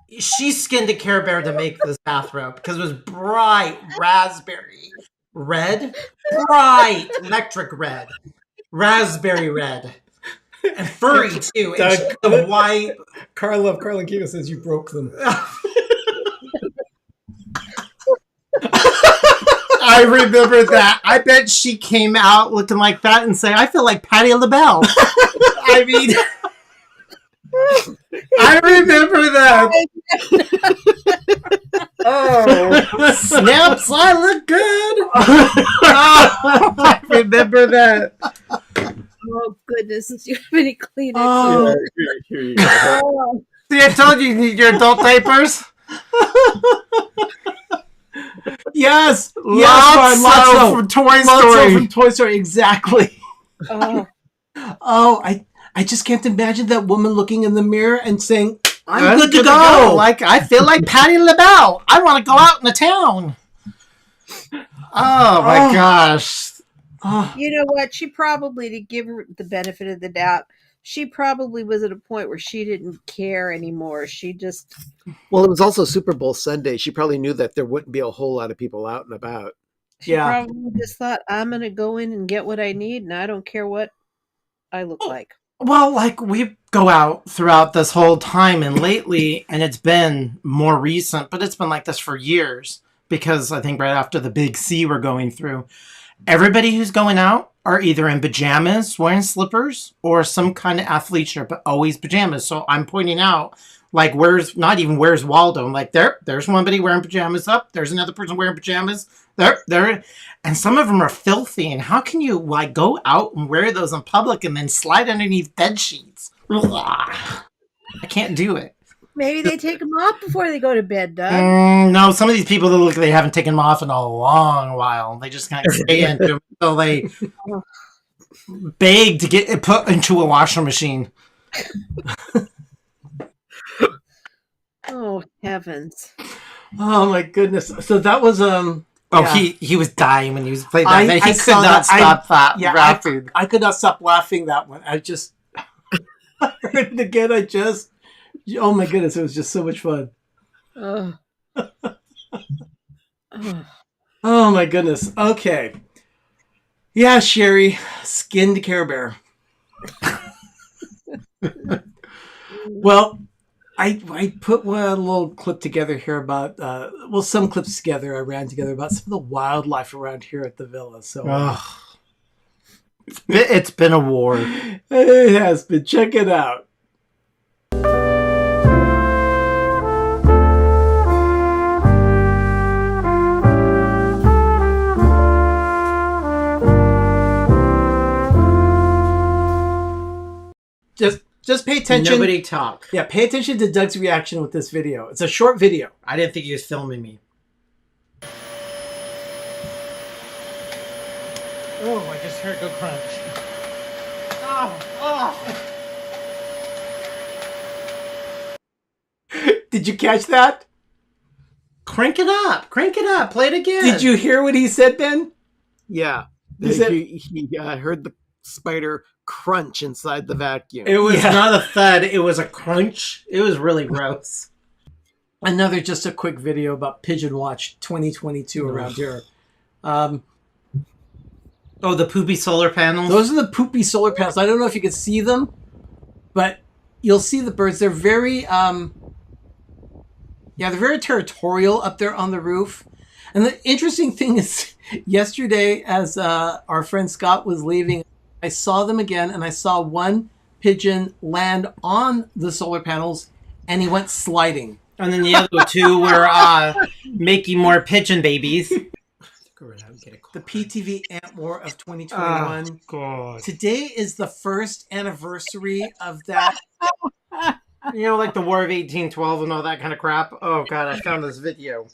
She skinned a Care Bear to make this bathrobe because it was bright raspberry red, bright electric red, raspberry red, and furry too. And she had the white. Carla Kiko says you broke them. I remember that. I bet she came out looking like that and say, "I feel like Patti LaBelle." I mean. I remember that. Oh, snaps! I look good. I remember that. Oh goodness! Do you have any Kleenex? Oh. Here you go. Oh, See, I told you need your adult diapers. Yes, Lotso from Toy Story. From Toy Story, exactly. oh. Oh, I just can't imagine that woman looking in the mirror and saying, I'm good to go. Like, I feel like Patti LaBelle. I want to go out in the town. Oh my gosh. oh, You know what? She probably, to give her the benefit of the doubt, she probably was at a point where she didn't care anymore. She just, Well, it was also Super Bowl Sunday. She probably knew that there wouldn't be a whole lot of people out and about. she Yeah. probably just thought, I'm going to go in and get what I need, and I don't care what I look like. Well, like, we go out throughout this whole time, and lately, and it's been more recent, but it's been like this for years, because I think right after the big C we're going through, everybody who's going out are either in pajamas, wearing slippers, or some kind of athleisure, but always pajamas. So I'm pointing out, like, where's Waldo? I'm like, there's somebody wearing pajamas up. There's another person wearing pajamas. There, and some of them are filthy. And how can you, like, go out and wear those in public and then slide underneath bed sheets? Ugh. I can't do it. Maybe they take them off before they go to bed, Doug. No, some of these people that look like they haven't taken them off in a long while. They just kind of stay into them until they beg to get it put into a washer machine. Oh, heavens. oh my goodness. So that was Oh, yeah. he was dying when he was playing that. I He could saw not that. stop that. Yeah, laughing. I could not stop laughing that one. I just I heard it again. Oh my goodness, it was just so much fun. Oh. Oh. Oh my goodness. Okay. Yeah, Sherry, skinned Care Bear. Well, I put one little clip together here about some clips together I ran together about some of the wildlife around here at the villa. So Ugh. It's been a war. it has been. Check it out. Just pay attention. Nobody talk. Yeah, pay attention to Doug's reaction with this video. It's a short video. I didn't think he was filming me. Oh, I just heard go crunch. Did you catch that? Crank it up. Crank it up. Play it again. Did you hear what he said, Ben? Yeah. He said- He heard the spider crunch inside the vacuum. It was Yeah. not a thud. It was a crunch. It was really gross. Another just a quick video about Pigeon Watch 2022 around here. Oh, the poopy solar panels. Those are the poopy solar panels. I don't know if you can see them, but you'll see the birds. They're very, they're very territorial up there on the roof. And the interesting thing is, yesterday, as our friend Scott was leaving, I saw them again, and I saw one pigeon land on the solar panels, and he went sliding. And then the other two were making more pigeon babies. The PTV Ant War of 2021. God. Today is the first anniversary of that. You know, like the War of 1812 and all that kind of crap. Oh, God, I found this video.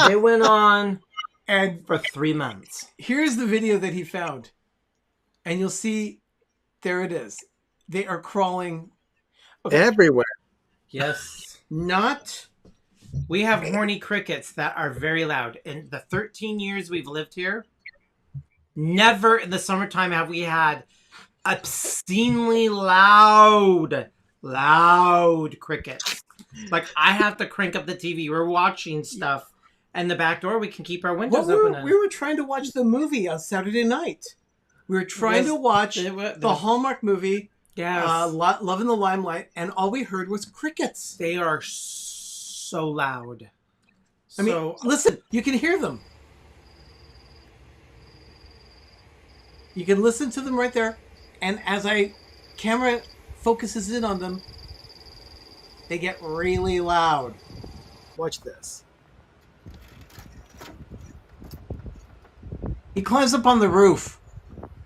They went on And for 3 months. here's the video that he found. And you'll see, there it is. They are crawling. Everywhere. Yes. Not, We have horny crickets that are very loud. In the 13 years we've lived here, never in the summertime have we had obscenely loud crickets. Like, I have to crank up the TV. We're watching stuff. And the back door, we can keep our windows open. we were trying to watch the movie on Saturday night. We were trying to watch the Hallmark movie, Yes. Love in the Limelight, and all we heard was crickets. They are so loud. I mean, listen, you can hear them. You can listen to them right there. And as I camera focuses in on them, they get really loud. Watch this. He climbs up on the roof.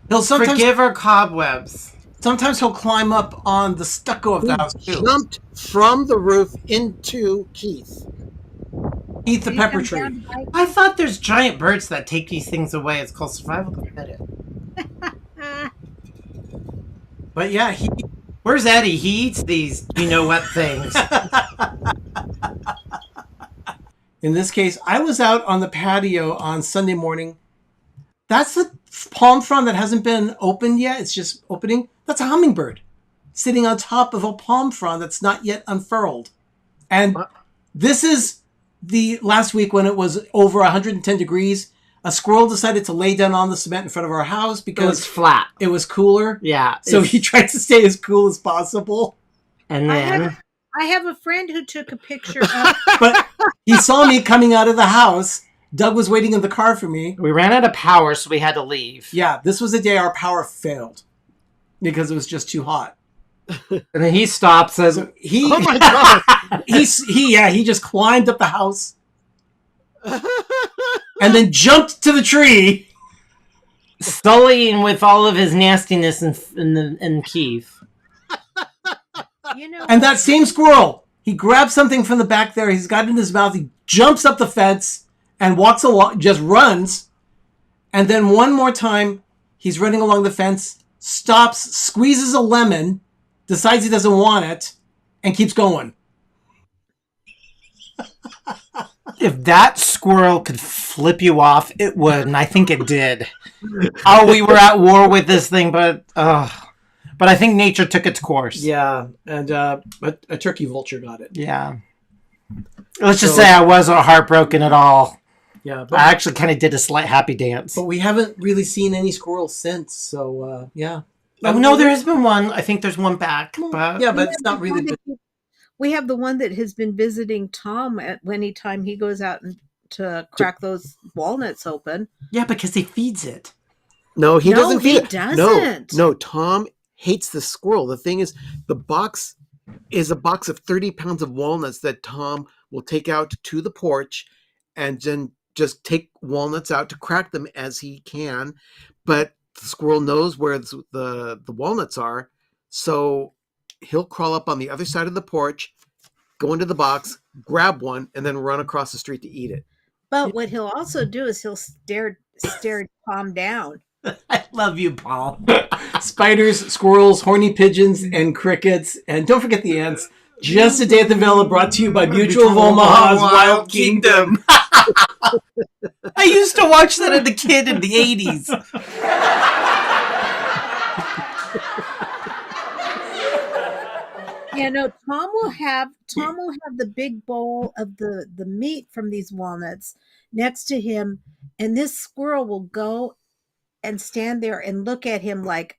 He'll sometimes Forgive our cobwebs. Sometimes he'll climb up on the stucco of the house too. Jumped from the roof into Keith. Eat the He pepper comes tree. down to bite. I thought there's giant birds that take these things away. It's called survival of the fittest. But yeah, Where's Eddie? He eats these you-know-what things. in this case, I was out on the patio on Sunday morning. That's the palm frond that hasn't been opened yet. It's just opening. That's a hummingbird sitting on top of a palm frond that's not yet unfurled. And this is the last week when it was over 110 degrees. A squirrel decided to lay down on the cement in front of our house It was because flat. it was cooler. Yeah. So he tried to stay as cool as possible. And then... I have a friend who took a picture of. But he saw me coming out of the house. Doug was waiting in the car for me. we ran out of power, so we had to leave. Yeah, this was the day our power failed because it was just too hot. And then he stops and So he, Oh my god! he just climbed up the house and then jumped to the tree. sullying with all of his nastiness in Keith. You know, And that same squirrel, he grabbed something from the back there. He's got it in his mouth. He jumps up the fence and walks along, just runs. And then one more time, he's running along the fence, stops, squeezes a lemon, decides he doesn't want it, and keeps going. If that squirrel could flip you off, it would, and I think it did. Oh, we were at war with this thing, but I think nature took its course. Yeah, and but a turkey vulture got it. Yeah. Let's just So- say I wasn't heartbroken at all. Yeah, I but, actually kind of did a slight happy dance. but we haven't really seen any squirrels since. So yeah. Oh no, there has been one. I think there's one back. But Yeah, but it's not really. we have the one that has been visiting Tom at any time he goes out and to crack those walnuts open. yeah, because he feeds it. No, he No, doesn't he feed it. doesn't. No, Tom hates the squirrel. The thing is, the box is a box of 30 pounds of walnuts that Tom will take out to the porch and then just take walnuts out to crack them as he can. But the squirrel knows where the walnuts are, so he'll crawl up on the other side of the porch, go into the box, grab one, and then run across the street to eat it. But what he'll also do is he'll stare Tom down. I love you, Paul. Spiders, squirrels, horny pigeons, and crickets. And don't forget the ants. Just a Day at the Villa brought to you by Mutual of Omaha's Wild Kingdom. I used to watch that as a kid in the 80s. Yeah, no, Tom will have the big bowl of the meat from these walnuts next to him, and this squirrel will go and stand there and look at him like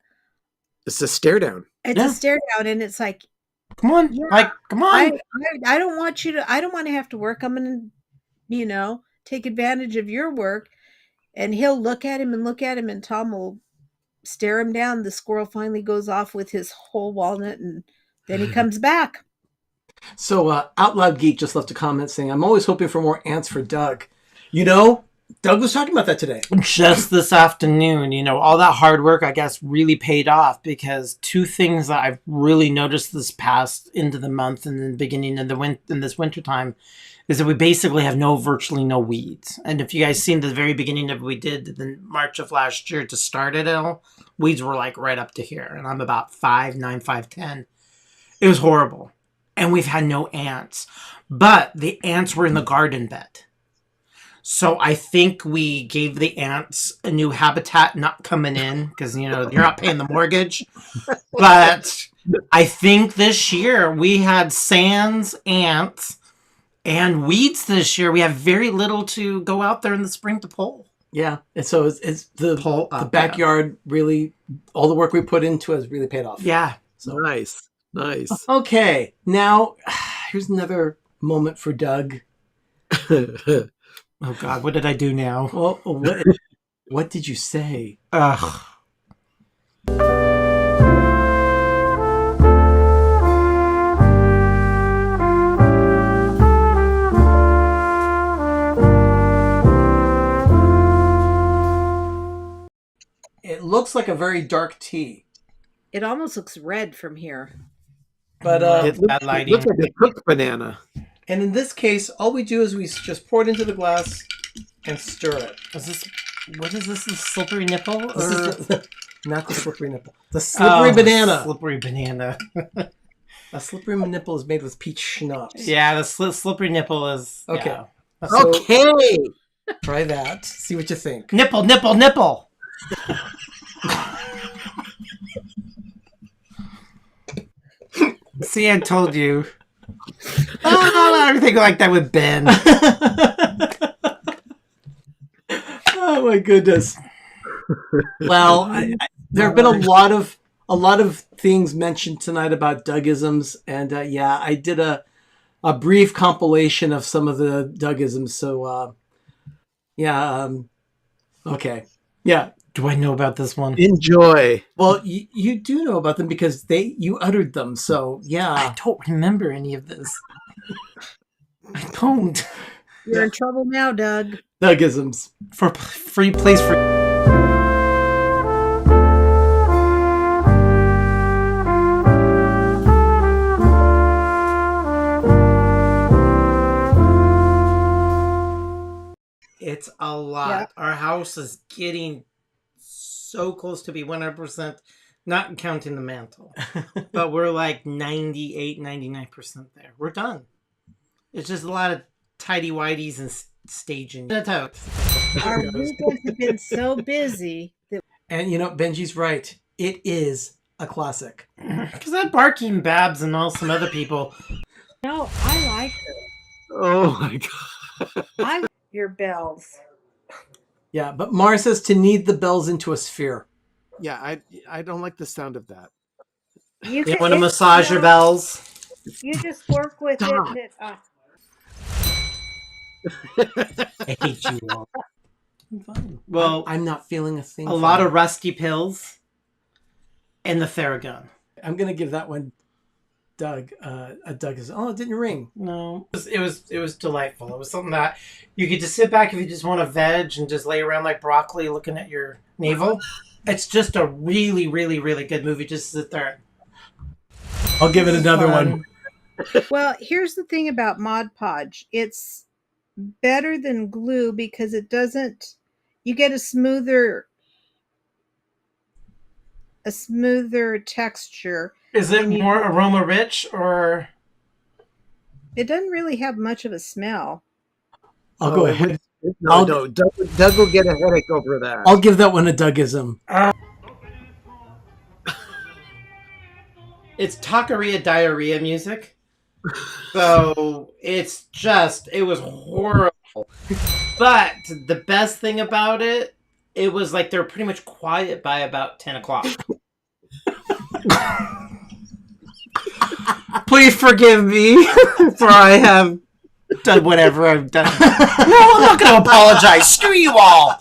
It's a stare down. it's Yeah. a stare down, and it's like, Come on. Yeah, Like, come on. I don't want you to, I don't want to have to work. I'm gonna, take advantage of your work. And he'll look at him, and Tom will stare him down. The squirrel finally goes off with his whole walnut, and then he comes back. So Out Loud Geek just left a comment saying, I'm always hoping for more ants for Doug. Doug was talking about that today. Just this afternoon, all that hard work, I guess, really paid off because two things that I've really noticed this past into the month and the beginning of in this winter time is that we basically have virtually no weeds. And if you guys seen the very beginning of what we did in March of last year to start it all, weeds were like right up to here. And I'm about 5'9", 5'10". It was horrible. And we've had no ants. But the ants were in the garden bed. So I think we gave the ants a new habitat, not coming in because, you're not paying the mortgage. But I think this year we had sans, ants, and weeds this year. We have very little to go out there in the spring to pull. Yeah. And so it's the backyard really, all the work we put into it has really paid off. Yeah. So Nice. Okay. Now, here's another moment for Doug. Oh, God. What did I do now? Well, what did you say? Ugh. looks like a very dark tea. It almost looks red from here. But It Bad lighting. looks like a cooked banana. and in this case, all we do is we just pour it into the glass and stir it. What is this? The slippery nipple? This Or... is not the slippery nipple. The slippery banana. Slippery banana. A slippery nipple is made with peach schnapps. Yeah, the slippery nipple is... Okay. Yeah. So Okay. try that. See what you think. Nipple, nipple, nipple! See, I told you. Oh, everything like that with Ben. Oh my goodness. Well, there have been a lot of things mentioned tonight about Dougisms, and yeah, I did a brief compilation of some of the Dougisms. So yeah, okay, yeah. Do I know about this one? Enjoy. Well, you do know about them because you uttered them. So I yeah, don't remember any of this. I don't. You're in trouble now, Doug. Dougisms. For free place for... It's a lot. Yeah. Our house is getting so close to be 100%, not counting the mantle. But we're like 98, 99% there. We're done. It's just a lot of tidy-whities and staging. That's out. Our weekends have been so busy that And you know, Benji's right. It is a classic. Because that barking Babs and all some other people. no, I like Oh my god. I like your bells. Yeah, but Mara says to knead the bells into a sphere. Yeah, I don't like the sound of that. You You want to massage your bells? You just work with Stop. it. I hate you all. Well, I'm not feeling a thing. a lot of rusty pills and the Theragun. I'm gonna give that one, Doug. Doug is. Oh, it didn't ring. No, it was delightful. It was something that you could just sit back if you just want to veg and just lay around like broccoli looking at your navel. It's just a really, really, really good movie. Just sit there. I'll give it another one. Well, here's the thing about Mod Podge. It's better than glue because it doesn't. You get a smoother texture. Is it more aroma rich or? It doesn't really have much of a smell. I'll go ahead. No, no, Doug will get a headache over that. I'll give that one a Dougism. It's taqueria diarrhea music. So it was horrible. But the best thing about it, it was like they were pretty much quiet by about 10 o'clock. Please forgive me for I have done whatever I've done. No, I'm not going to apologize. Screw you all.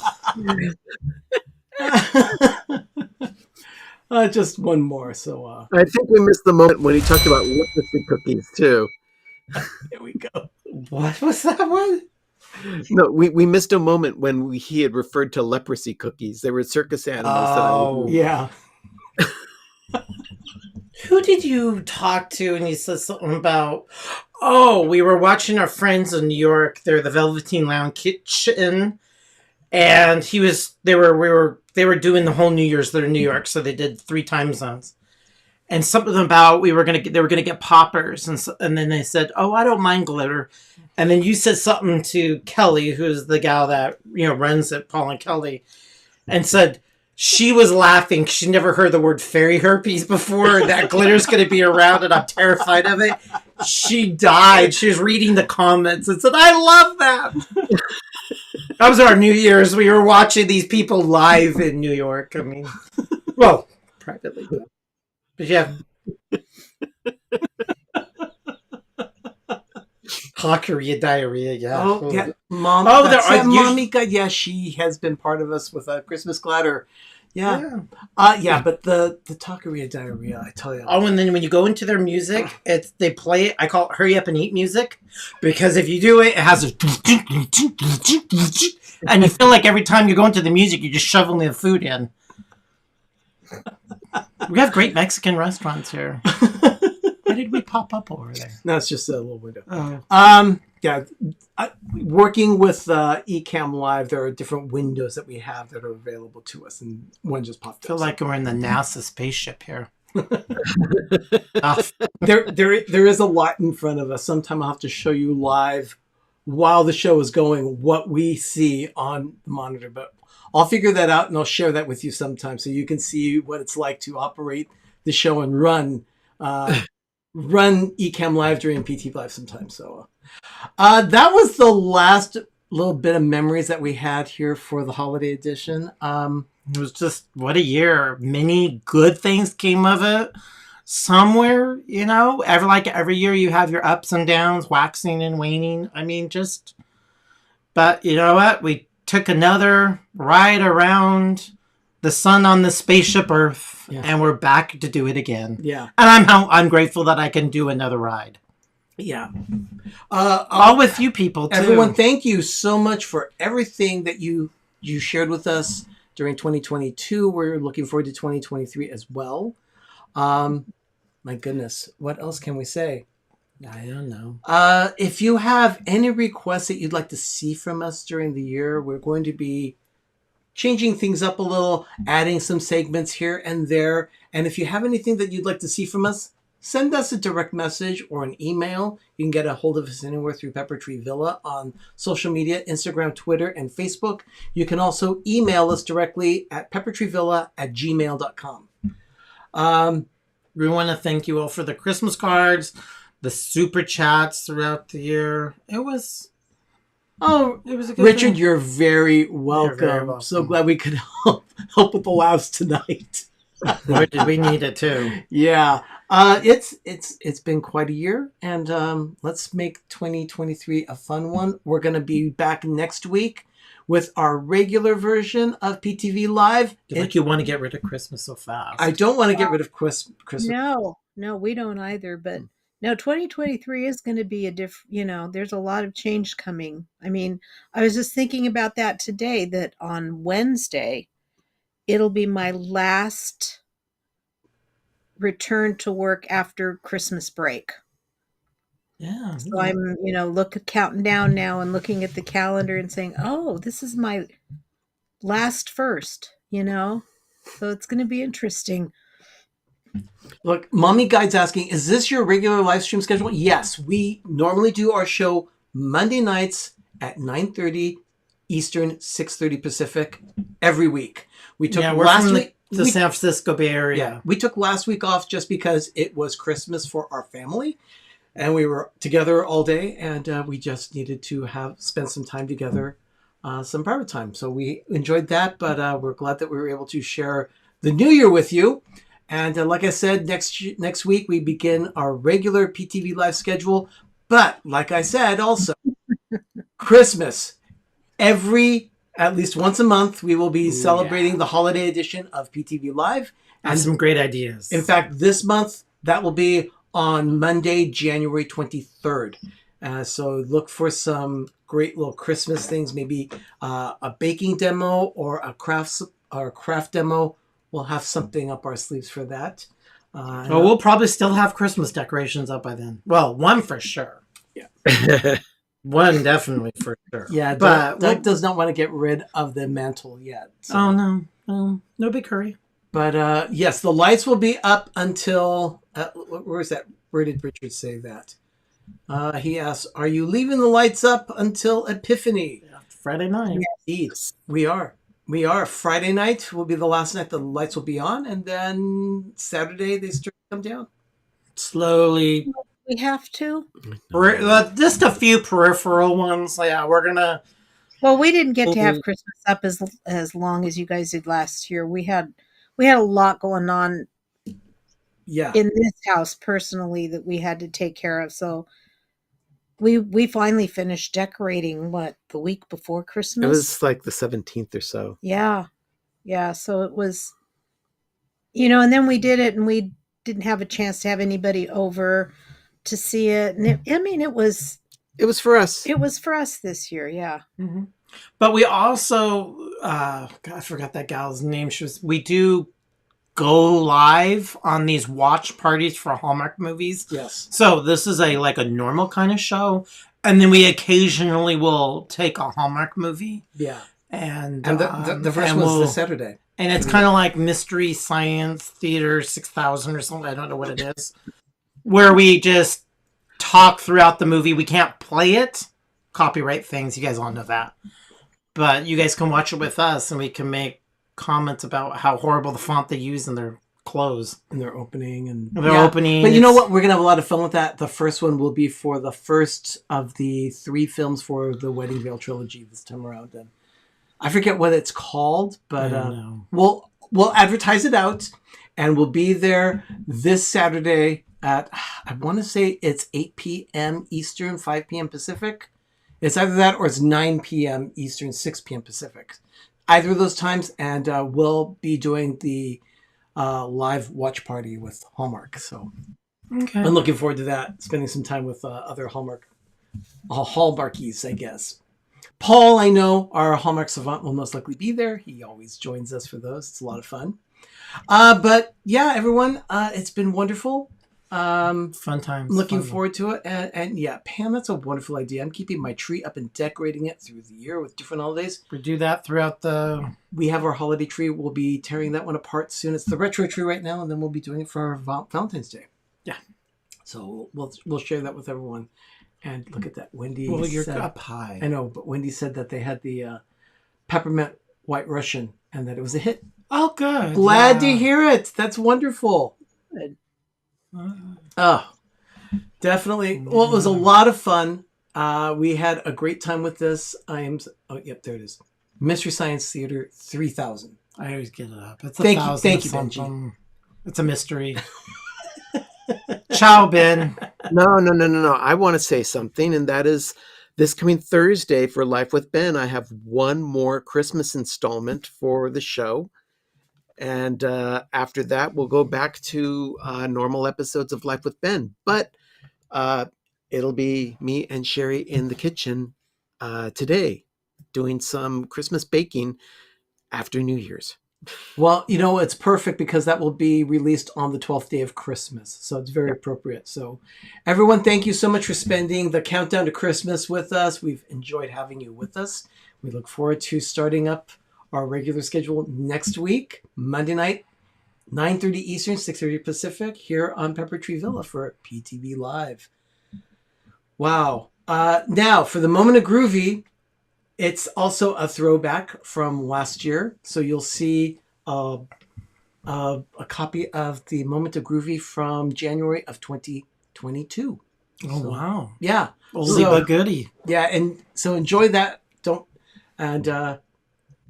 Just one more. So I think we missed the moment when he talked about leprosy cookies too. here we go. What was that one? No, we missed a moment when he had referred to leprosy cookies. They were circus animals. Oh. Yeah. Who did you talk to and you said something about, oh, we were watching our friends in New York. They're the Velveteen Lounge Kitchen. And they were doing the whole New Year's. They're in New York, so they did 3 time zones. And something about they were gonna get poppers, and then they said, "Oh, I don't mind glitter." And then you said something to Kelly, who's the gal that runs it, Paul and Kelly, and said she was laughing. She never heard the word fairy herpes before. That glitter's gonna be around, and I'm terrified of it. She died. She was reading the comments and said, "I love that." That was our New Year's. We were watching these people live in New York. I mean, well, privately. But yeah. Taqueria diarrhea, yeah. Oh, yeah. Mom. Oh, That's there it, are Momika. Yeah, she has been part of us with a Christmas glider. Yeah. Yeah, but the taqueria diarrhea, I tell you. Oh, and then when you go into their music, they play it. I call it hurry up and eat music, because if you do it, it has a and you feel like every time you go into the music, you're just shoveling the food in. We have great Mexican restaurants here. Why did we pop up over there? No, it's just a little window. Oh. Yeah, working with Ecamm Live, there are different windows that we have that are available to us, and one just popped I feel up. like we're in the NASA spaceship here. Oh, There is a lot in front of us. Sometime I'll have to show you live while the show is going what we see on the monitor, but I'll figure that out and I'll share that with you sometime so you can see what it's like to operate the show and run Ecamm Live during PT Live sometime. So that was the last little bit of memories that we had here for the holiday edition. it was just, what a year. Many good things came of it. Somewhere, every year you have your ups and downs, waxing and waning. I mean, but you know what? We took another ride around the sun on the spaceship Earth, and we're back to do it again. Yeah. And I'm grateful that I can do another ride. Yeah. All with you people, too. Everyone, thank you so much for everything that you shared with us during 2022. We're looking forward to 2023 as well. My goodness, what else can we say? I don't know. If you have any requests that you'd like to see from us during the year, we're going to be changing things up a little, adding some segments here and there. And if you have anything that you'd like to see from us, send us a direct message or an email. You can get a hold of us anywhere through Pepper Tree Villa on social media, Instagram, Twitter, and Facebook. You can also email us directly at peppertreevilla@gmail.com. We want to thank you all for the Christmas cards, the super chats throughout the year. It was a good Richard, thing. you're very welcome. You're very welcome. So glad we could help with the laughs tonight. Boy, did we need it too. Yeah. It's been quite a year, and let's make 2023 a fun one. We're going to be back next week with our regular version of PTV Live. Like you want to get rid of Christmas so fast. I don't want to get rid of Christmas. No, we don't either. But no, 2023 is going to be a different, there's a lot of change coming. I mean, I was just thinking about that today, that on Wednesday, it'll be my last return to work after Christmas break. Yeah. So I'm, counting down now and looking at the calendar and saying, oh, this is my last first, so it's going to be interesting. Look, Mommy Guide's asking, is this your regular live stream schedule? Yes, we normally do our show Monday nights at 9:30 Eastern, 6:30 Pacific every week. We took last week the San Francisco Bay Area. Yeah, we took last week off just because it was Christmas for our family, and we were together all day, and we just needed to spend some time together, some private time. So we enjoyed that, but we're glad that we were able to share the new year with you. And like I said, next week we begin our regular PTV Live schedule. But like I said, also Christmas, at least once a month, we will be celebrating the holiday edition of PTV Live. And some great ideas. In fact, this month, that will be on Monday, January 23rd. So look for some great little Christmas things, maybe a baking demo or a craft demo. We'll have something up our sleeves for that. We'll probably still have Christmas decorations up by then. Well, one for sure. Yeah. One definitely for sure. Yeah, but Doug does not want to get rid of the mantle yet. So. Oh, no. No big hurry. But yes, the lights will be up until... where is that? Where did Richard say that? He asked, are you leaving the lights up until Epiphany? Yeah, Friday night. Indeed, we are. We are. Friday night will be the last night the lights will be on, and then Saturday they start to come down. Slowly. We have to? Just a few peripheral ones. Yeah, we're going to... Well, we didn't get to have Christmas up as long as you guys did last year. We had a lot going on in this house personally that we had to take care of. So we finally finished decorating the week before Christmas. It was like the 17th or so. Yeah. So it was, and then we did it, and we didn't have a chance to have anybody over to see it. And it was for us. It was for us this year. Yeah. Mm-hmm. But we also, I forgot that gal's name. We do go live on these watch parties for Hallmark movies. Yes. So this is a normal kind of show, and then we occasionally will take a Hallmark movie. Yeah. And the first and one's this Saturday. and it's kind of like Mystery Science Theater 6000 or something. I don't know what it is. Where we just talk throughout the movie. We can't play it. Copyright things. You guys all know that. But you guys can watch it with us, and we can make comments about how horrible the font they use in their clothes. And their opening. And their opening. But you know what? We're going to have a lot of fun with that. The first one will be for the first of the 3 films for the Wedding Veil trilogy this time around. And I forget what it's called, but we'll advertise it out, and we'll be there this Saturday at, I want to say it's 8 p.m. Eastern, 5 p.m. Pacific. It's either that or it's 9 p.m. Eastern, 6 p.m. Pacific. Either of those times, and we'll be doing the live watch party with Hallmark. So Okay. I'm looking forward to that, spending some time with other Hallmarkies, I guess. Paul, I know, our Hallmark savant, will most likely be there. He always joins us for those. It's a lot of fun. But yeah, everyone, it's been wonderful. Fun times. Looking forward to it. And yeah, Pam, that's a wonderful idea. I'm keeping my tree up and decorating it through the year with different holidays. We do that throughout the... We have our holiday tree. We'll be tearing that one apart soon. It's the retro tree right now, and then we'll be doing it for our Valentine's Day. Yeah. So we'll share that with everyone. And look at that. Wendy Well, you're said, up high. I know, but Wendy said that they had the peppermint White Russian and that it was a hit. Oh, good. Glad to hear it. That's wonderful. Oh, definitely. Well, it was a lot of fun. We had a great time with this. Oh, yep, there it is. Mystery Science Theater 3000. I always get it up. It's Thank you, 1,000 Benji. something. It's a mystery. Ciao, Ben. No. I want to say something, and that is this coming Thursday for Life with Ben, I have one more Christmas installment for the show. And after that, we'll go back to normal episodes of Life with Ben. But it'll be me and Sherry in the kitchen today doing some Christmas baking after New Year's. Well, it's perfect because that will be released on the 12th day of Christmas. So it's very appropriate. So everyone, thank you so much for spending the countdown to Christmas with us. We've enjoyed having you with us. We look forward to starting up our regular schedule next week, Monday night, 9:30 Eastern, 6:30 Pacific, here on Pepper Tree Villa for PTV Live. Wow. Now, for the moment of groovy, it's also a throwback from last year. So you'll see a copy of the Moment of Groovy from January of 2022. Oh, wow. Yeah. Oldie but goodie. Yeah, and so enjoy that.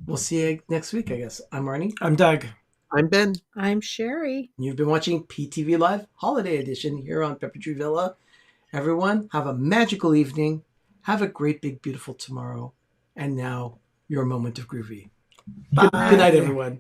We'll see you next week, I guess. I'm Arnie. I'm Doug. I'm Ben. I'm Sherry. You've been watching PTV Live Holiday Edition here on Pepper Tree Villa. Everyone, have a magical evening. Have a great, big, beautiful tomorrow. And now, your Moment of Groovy. Good night, everyone.